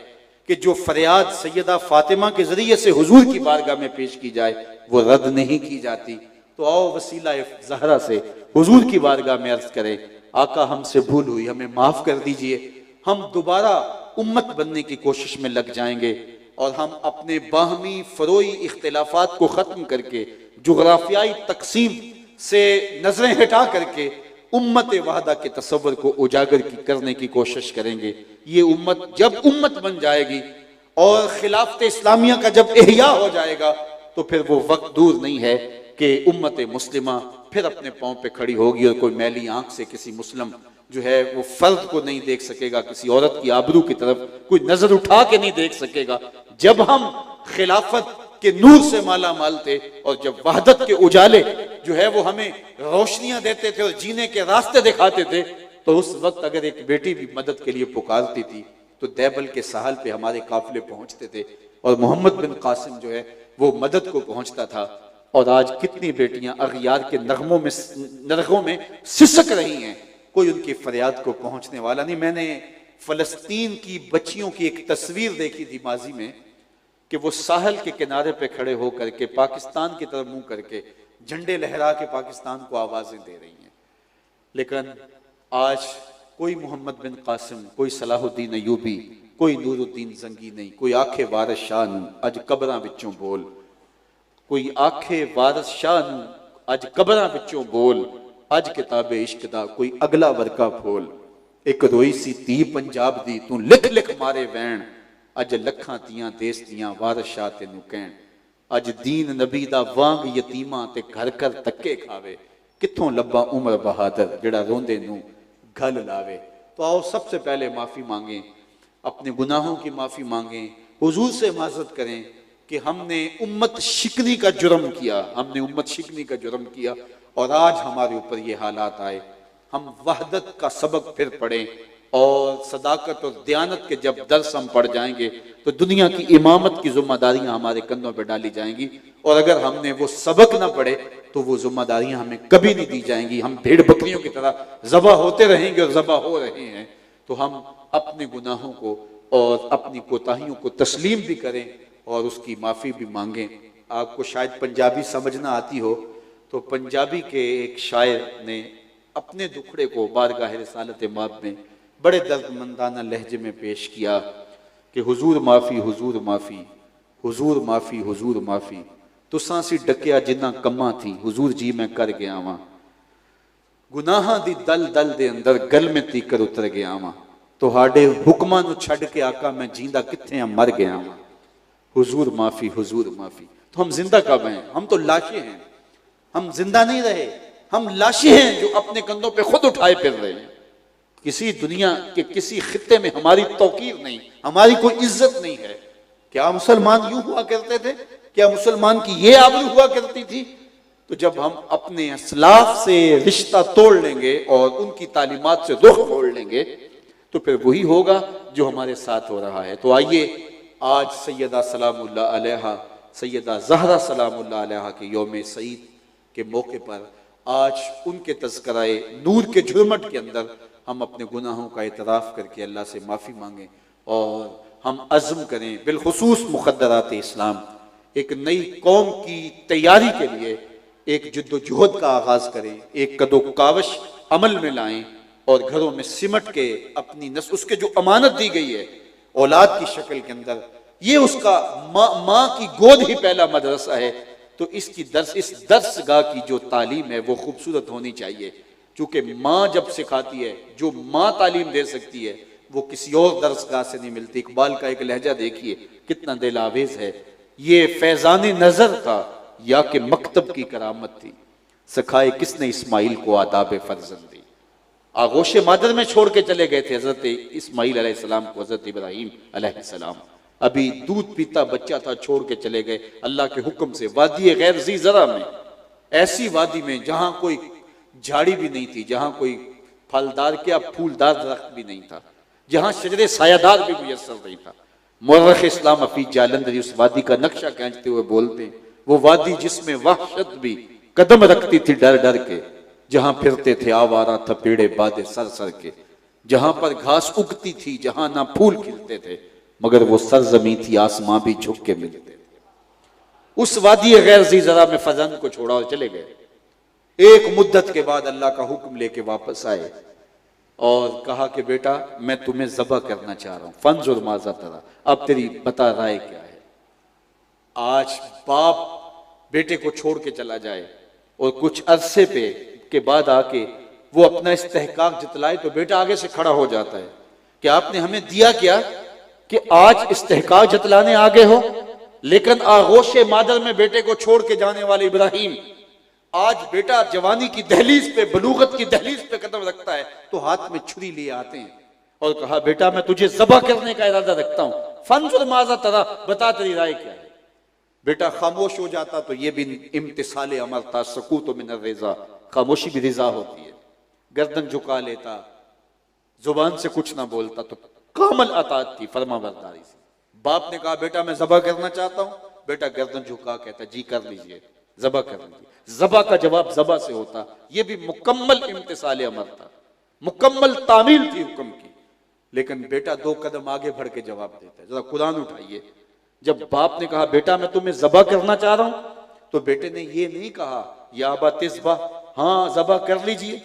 कि जो फरियाद सैयदा फातिमा के जरिए से हुजूर की बारगाह में पेश की जाए वो रद्द नहीं की जाती। तो आओ वसीला ज़हरा से हुजूर की बारगाह में अर्ज करें, आका हमसे भूल हुई, हमें माफ कर दीजिए। हम दोबारा उम्मत बनने की कोशिश में लग जाएंगे और हम अपने बाहमी फरोई इख्तिलाफात को खत्म करके जोग्राफियाई तकसीम से नजरें हटा करके उम्मत वाहदा के तसव्वुर को उजागर करने की कोशिश करेंगे। ये उम्मत जब उम्मत बन जाएगी और खिलाफत इस्लामिया का जब एहया हो जाएगा तो फिर वो वक्त दूर नहीं है कि उम्मत मुस्लिमा फिर अपने पांव पे खड़ी होगी और कोई मैली आंख से किसी मुस्लिम जो है वो फर्द को नहीं देख सकेगा, किसी औरत की आबरू की तरफ कोई नजर उठा के नहीं देख सकेगा। जब हम खिलाफत के नूर से माला माल थे और जब वहदत के उजाले जो है वो हमें रोशनियां देते थे और जीने के रास्ते दिखाते थे, तो उस वक्त अगर एक बेटी भी मदद के लिए पुकारती थी तो दैबल के साहल पे हमारे काफिले पहुंचते थे और मोहम्मद बिन कासिम जो है वो मदद को पहुंचता था। और आज कितनी बेटियां अगियार के नरगों में सिसक रही हैं, कोई उनकी फरियाद को पहुंचने वाला नहीं। मैंने फलस्तीन की बच्चियों की एक तस्वीर देखी थी माजी में, कि वो साहल के किनारे पे खड़े होकर के पाकिस्तान की तरफ मुंह करके झंडे लहरा के पाकिस्तान को आवाजें दे रही हैं। लेकिन आज कोई मोहम्मद बिन कासिम, कोई सलाहुद्दीन अयूबी, कोई नूरुद्दीन जंगी नहीं, कोई आखे वारिस शाह नूं अज कबरां विचों बोल, कोई आखे वारिस शाह नूं अज कबरां विचों बोल, अज किताबे इश्क दा कोई अगला वर्का फोल। एक रोई सी धी पंजाब दी तू लिख लिख मारे वैन, अज लखां तियां देस दियां वारिस शाह तेनू कहण। अज दीन नबी दा वांग यतीमां ते घर घर धक्के खावे, कित्थों लब्बा उमर बहादुर जेड़ा रोंदे नू गल लावे। तो आओ सबसे पहले माफी मांगे, अपने गुनाहों की माफी मांगे, हुजूर से माजरत करें कि हमने उम्मत शिकनी का जुर्म किया, हमने उम्मत शिकनी का जुर्म किया और आज हमारे ऊपर ये हालात आए। हम वहदत का सबक फिर पढ़ें और सदाकत और दयानत के जब दर्स हम पढ़ जाएंगे तो दुनिया की इमामत की जिम्मेदारियां हमारे कंधों पर डाली जाएंगी। और अगर हमने वो सबक ना पढ़े तो वो जिम्मेदारियां हमें कभी नहीं दी जाएंगी। हम भेड़ बकरियों की तरह ज़बा होते रहेंगे और ज़बा हो रहे हैं। तो हम अपने गुनाहों को और अपनी कोताहियों को तस्लीम भी करें और उसकी माफ़ी भी मांगें। आपको शायद पंजाबी समझना आती हो तो पंजाबी के एक शायर ने अपने दुखड़े को बारगाह रिसालत माब में बड़े दर्दमंदाना लहजे में पेश किया कि हुजूर माफ़ी, हुजूर माफ़ी, हुजूर माफ़ी, हुजूर माफ़ी, तुसां सी डकिया जिन्ना कम्मा थी, हुजूर जी मैं कर गया वां, गुनाहां दी दल दल दे अंदर गल में तीकर उतर गया वां, तुहाडे हुक्मां नूं छड्ड के आका मैं जींदा कित्थे आ मर गया वां, हुजूर माफ़ी, हुजूर माफ़ी। तो हम जिंदा कब हैं? हम तो लाशें हैं। हम जिंदा नहीं रहे, हम लाशें हैं जो अपने कंधों पे खुद उठाए फिर रहे हैं। किसी दुनिया के किसी खित्ते में हमारी तौकीर नहीं, हमारी कोई इज्जत नहीं है। क्या मुसलमान यूं हुआ करते थे? क्या मुसलमान की ये आबरू हुआ करती थी? तो जब हम अपने असलाफ से रिश्ता तोड़ लेंगे और उनकी तालीमात से रुख मोड़ लेंगे तो फिर वही होगा जो हमारे साथ हो रहा है। तो आइए आज सैयदा सलामुल्लाह अलैहा, सैयदा ज़हरा सलामुल्लाह अलैहा के यौम सईद के मौके पर आज उनके तज़किराए नूर के झुरमट के अंदर हम अपने गुनाहों का इतराफ़ करके अल्लाह से माफ़ी मांगें और हम अज़्म करें बिलखुसूस मुक़द्दरात इस्लाम एक नई कौम की तैयारी के लिए एक जद्दोजहद का आगाज़ करें, एक कदो कावश अमल में लाएं और घरों में सिमट के अपनी नस्ल उसके जो अमानत दी गई है औलाद की शक्ल के अंदर, ये उसका माँ की गोद ही पहला मदरसा है। तो इस दर्सगाह की जो तालीम है वो खूबसूरत होनी चाहिए, क्योंकि माँ जब सिखाती है, जो माँ तालीम दे सकती है वो किसी और दर्सगाह से नहीं मिलती। इकबाल का एक लहजा देखिए कितना दिल आवेज है, ये फैजान नजर था या कि मकतब की करामत थी, सिखाए किसने इस्माइल को आदाब फर्जंदी। आगोश मादर में छोड़ के चले गए थे हजरत इस्माइल अलैहिस्सलाम को, हजरत इब्राहीम अलैहिस्सलाम अभी दूध पीता बच्चा था, छोड़ के चले गए अल्लाह के हुक्म से वादी गैर ज़ी ज़रा में, ऐसी वादी में जहां कोई झाड़ी भी नहीं थी, जहां कोई फलदार क्या फूलदार दरख्त भी नहीं था, जहां शजरे सायादार भी मुयस्सर नहीं था। मुर्रख इस्लाम हफीज जालंधरी उस वादी का नक्शा खींचते हुए बोलते हैं, वो वादी जिसमें वहशत भी कदम रखती थी डर डर के, जहां फिरते थे आवारा थपेड़े बादे सर सर के, जहां पर घास उगती थी, जहां ना फूल खिलते थे, मगर वो सरजमी थी आसमां भी झुक के मिलते थे। उस वादी गैर ज़ी ज़रा में फजन को छोड़ा और चले गए। एक मुद्दत के बाद अल्लाह का हुक्म लेके वापस आए और कहा कि बेटा मैं तुम्हें ज़बह करना चाह रहा हूं, फंजुर माज़ा तरा, अब तेरी बता राय क्या है। आज बाप बेटे को छोड़ के चला जाए और कुछ अरसे पे के बाद आके वो अपना इस्तेहकाक जतलाए तो बेटा आगे से खड़ा हो जाता है कि आपने हमें दिया क्या कि आज इस्तेहकाक जतलाने आगे हो। लेकिन आगोश मादर में बेटे को छोड़ के जाने वाले इब्राहिम, आज बेटा जवानी की दहलीज पे, बलूगत की दहलीज पे कदम रखता है तो हाथ में छुरी लिए आते हैं और कहा बेटा मैं तुझे ज़बह करने का इरादा रखता हूं, फंजुर माज़ा तरा, बता तेरी राय क्या है। बेटा खामोश हो जाता तो ये भी इम्तिसाले अमर था, सकूत मिनर रिज़ा, खामोशी भी रिज़ा होती है। गर्दन झुका लेता, जुबान से कुछ ना बोलता तो कामल अतात थी, फरमा बरदारी से। बाप ने कहा बेटा मैं ज़बह करना चाहता हूं, बेटा गर्दन झुका कहता जी कर लीजिए, ज़बह कर लीजिए। ज़बह का जवाब ज़बह से होता, यह भी मुकम्मल इम्तिसाले अमर था, मुकम्मल तामील थी हुक्म की। लेकिन बेटा दो कदम आगे बढ़ के जवाब देता है। जरा कुरान उठाइए, जब बाप ने कहा बेटा मैं तुम्हें ज़बा करना चाह रहा हूं, तो बेटे ने ये नहीं कहा या अबा तिस्बा, हाँ ज़बा कर लीजिए।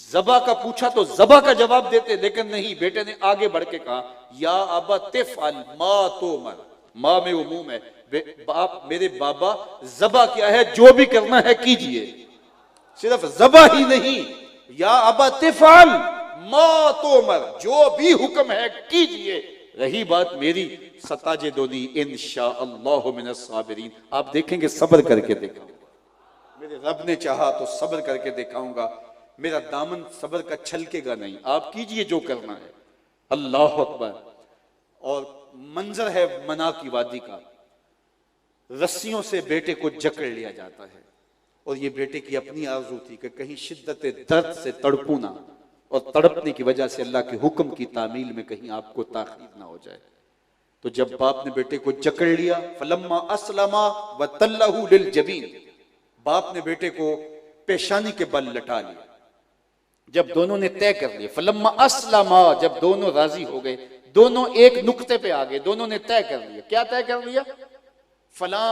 ज़बा का पूछा तो ज़बा का जवाब देते, लेकिन नहीं, बेटे ने आगे बढ़ के कहा या अबा तिफ़अल मा तुमर, माँ में उमूम है, बाप मेरे बाबा ज़बा क्या है, जो भी करना है कीजिए। सिर्फ ज़बा ही नहीं, या अबा तिफ़अल मा तुमर, जो भी हुक्म है कीजिए। रही बात मेरी, सताजिदुनी इंशाअल्लाहु मिनस साबिरीन, आप देखेंगे सब्र करके दिखाऊंगा। मेरे रब ने चाहा तो सब्र करके दिखाऊंगा, मेरा दामन सब्र का छलकेगा नहीं। आप कीजिए जो करना है। अल्लाह अकबर। और मंजर है मना की वादी का, रस्सियों से बेटे को जकड़ लिया जाता है, और ये बेटे की अपनी आरज़ू थी कि कहीं शिद्दत दर्द से तड़पू ना, और तड़पने की वजह से अल्लाह के हुक्म की तामील में कहीं आपको ताखीर ना हो जाए। तो जब बाप ने बेटे को जकड़ लिया, फलम्मा अस्लमा व तल्लहु लिल जबीन, बाप ने बेटे को पेशानी के बल लटा लिया। जब दोनों ने तय कर लिया, फलम्मा अस्लमा, जब दोनों राजी हो गए, दोनों एक नुक्ते पे आ गए, दोनों ने तय कर लिया। क्या तय कर लिया? फलां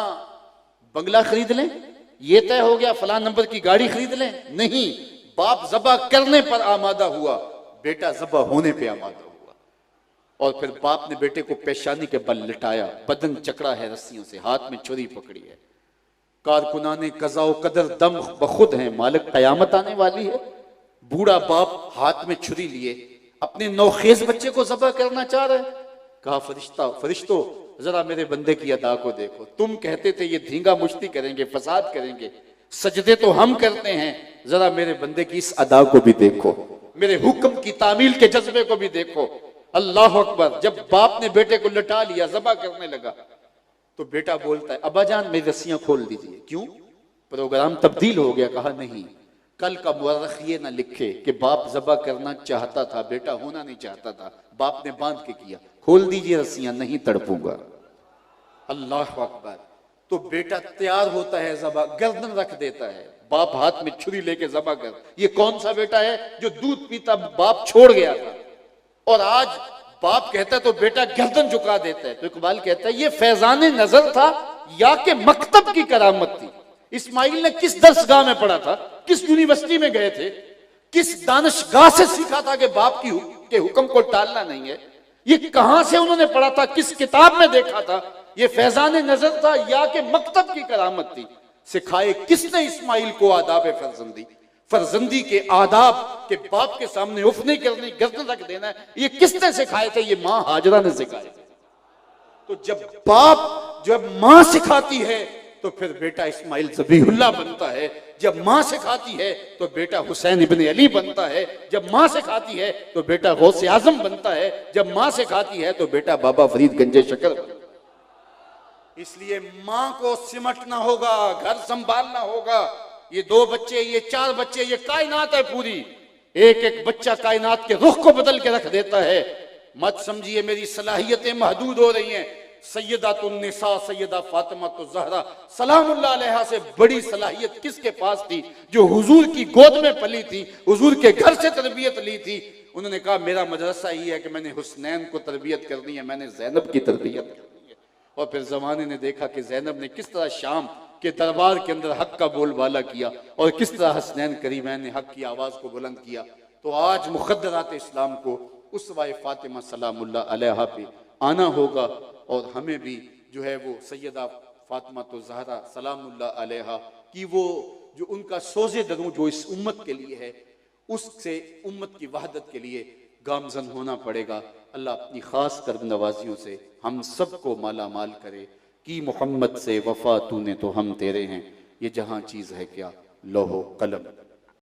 बंगला खरीद लें, ये तय हो गया फलां नंबर की गाड़ी खरीद लें? नहीं, बाप ज़बा करने पर आमादा हुआ, बेटा ज़बा होने पे आमादा हुआ। और फिर बाप ने बेटे को पेशानी के बल लिटाया, बदन चकड़ा है रस्सियों से, हाथ में छुरी पकड़ी है। कारकुनाने कज़ा व कदर दम बखुद हैं, मालिक कयामत आने वाली है। बूढ़ा बाप हाथ में छुरी लिए अपने नौखेज बच्चे को ज़बा करना चाह रहे। कहा फरिश्तों जरा मेरे बंदे की अदा को देखो, तुम कहते थे ये धींगा मुश्ती करेंगे, फसाद करेंगे, सजदे तो हम करते हैं, जरा मेरे बंदे की इस अदा को भी देखो, मेरे हुक्म की तामील के जज्बे को भी देखो। अल्लाह अकबर। जब बाप ने बेटे को लटा लिया, ज़बा करने लगा, तो बेटा बोलता है अब्बा जान मेरी रस्सियां खोल दीजिए। क्यों? प्रोग्राम तब्दील हो गया। कहा नहीं, कल का मुअर्रिख ये ना लिखे कि बाप ज़बा करना चाहता था, बेटा होना नहीं चाहता था, बाप ने बांध के किया। खोल दीजिए रस्सियां, नहीं तड़पूंगा। अल्लाह अकबर। तो बेटा तैयार होता है, ज़बा गर्दन रख देता है, बाप हाथ में छुरी लेके ज़बा कर। ये कौन सा बेटा है जो दूध पीता बाप छोड़ गया था, और आज बाप कहता है तो बेटा गर्दन झुका देता है। तो इकबाल कहता है ये फैजाने नजर था या के मकतब की करामत थी। इस्माइल ने किस दर्सगाह में पढ़ा था, किस यूनिवर्सिटी में गए थे, किस दानिशगाह से सीखा था कि बाप के हुक्म को टालना नहीं है? ये कहां से उन्होंने पढ़ा था, किस किताब में देखा था? ये फैजाने नजर था या के मकतब की करामत थी? सिखाए किसने इस्माइल को आदाब फर्जंदी, फर्जंदी के आदाब के बाप के सामने उफ नहीं करनी, गर्दन रख देना है, ये किसने सिखाए थे? ये मां हाजरा ने सिखाए थे। तो जब मां सिखाती है तो फिर बेटा इस्माइल ज़बीहुल्लाह बनता है, जब मां सिखाती है तो बेटा हुसैन इब्ने अली बनता है, जब मां सिखाती है तो बेटा गौसे आजम बनता है, जब मां सिखाती है तो बेटा बाबा फरीद गंजे शकर बनता है। इसलिए मां को सिमटना होगा, घर संभालना होगा। ये 2 बच्चे, ये 4 बच्चे, ये कायनात है पूरी। एक एक बच्चा कायनात के रुख को बदल के रख देता है। मत समझिए मेरी सलाहियतें महदूद हो रही हैं। सैयदातुन्निसा सैयदा फातिमा तो ज़हरा सलामुल्लाह अलैहा से बड़ी सलाहियत किसके पास थी? जो हुजूर की गोद में पली थी, हुजूर के घर से तरबियत ली थी। उन्होंने कहा मेरा मदरसा ही है कि मैंने हुसनैन को तरबियत करनी है, मैंने ज़ैनब की तरबियत करनी है। और फिर ज़माने ने देखा कि ज़ैनब ने किस तरह शाम के दरबार के अंदर हक का बोलबाला किया, और किस तरह हसनैन करीमैन ने हक की आवाज़ को बुलंद किया। तो आज मुक़द्दरात इस्लाम को उसवा फातिमा सलामुल्लाह अलैहा पे आना होगा, और हमें भी जो है वो सैयदा फातिमा तो ज़हरा सलामुल्लाह अलैहा की वो जो उनका सोज़े दरूं जो इस उम्मत के लिए है, उससे उम्मत की वहदत के लिए गामजन होना पड़ेगा। अल्लाह अपनी ख़ास कर्म नवाजियों से हम सबको माला माल करे कि मोहम्मद से वफ़ा तूने तो हम तेरे हैं, ये जहाँ चीज़ है क्या लौहो कलम।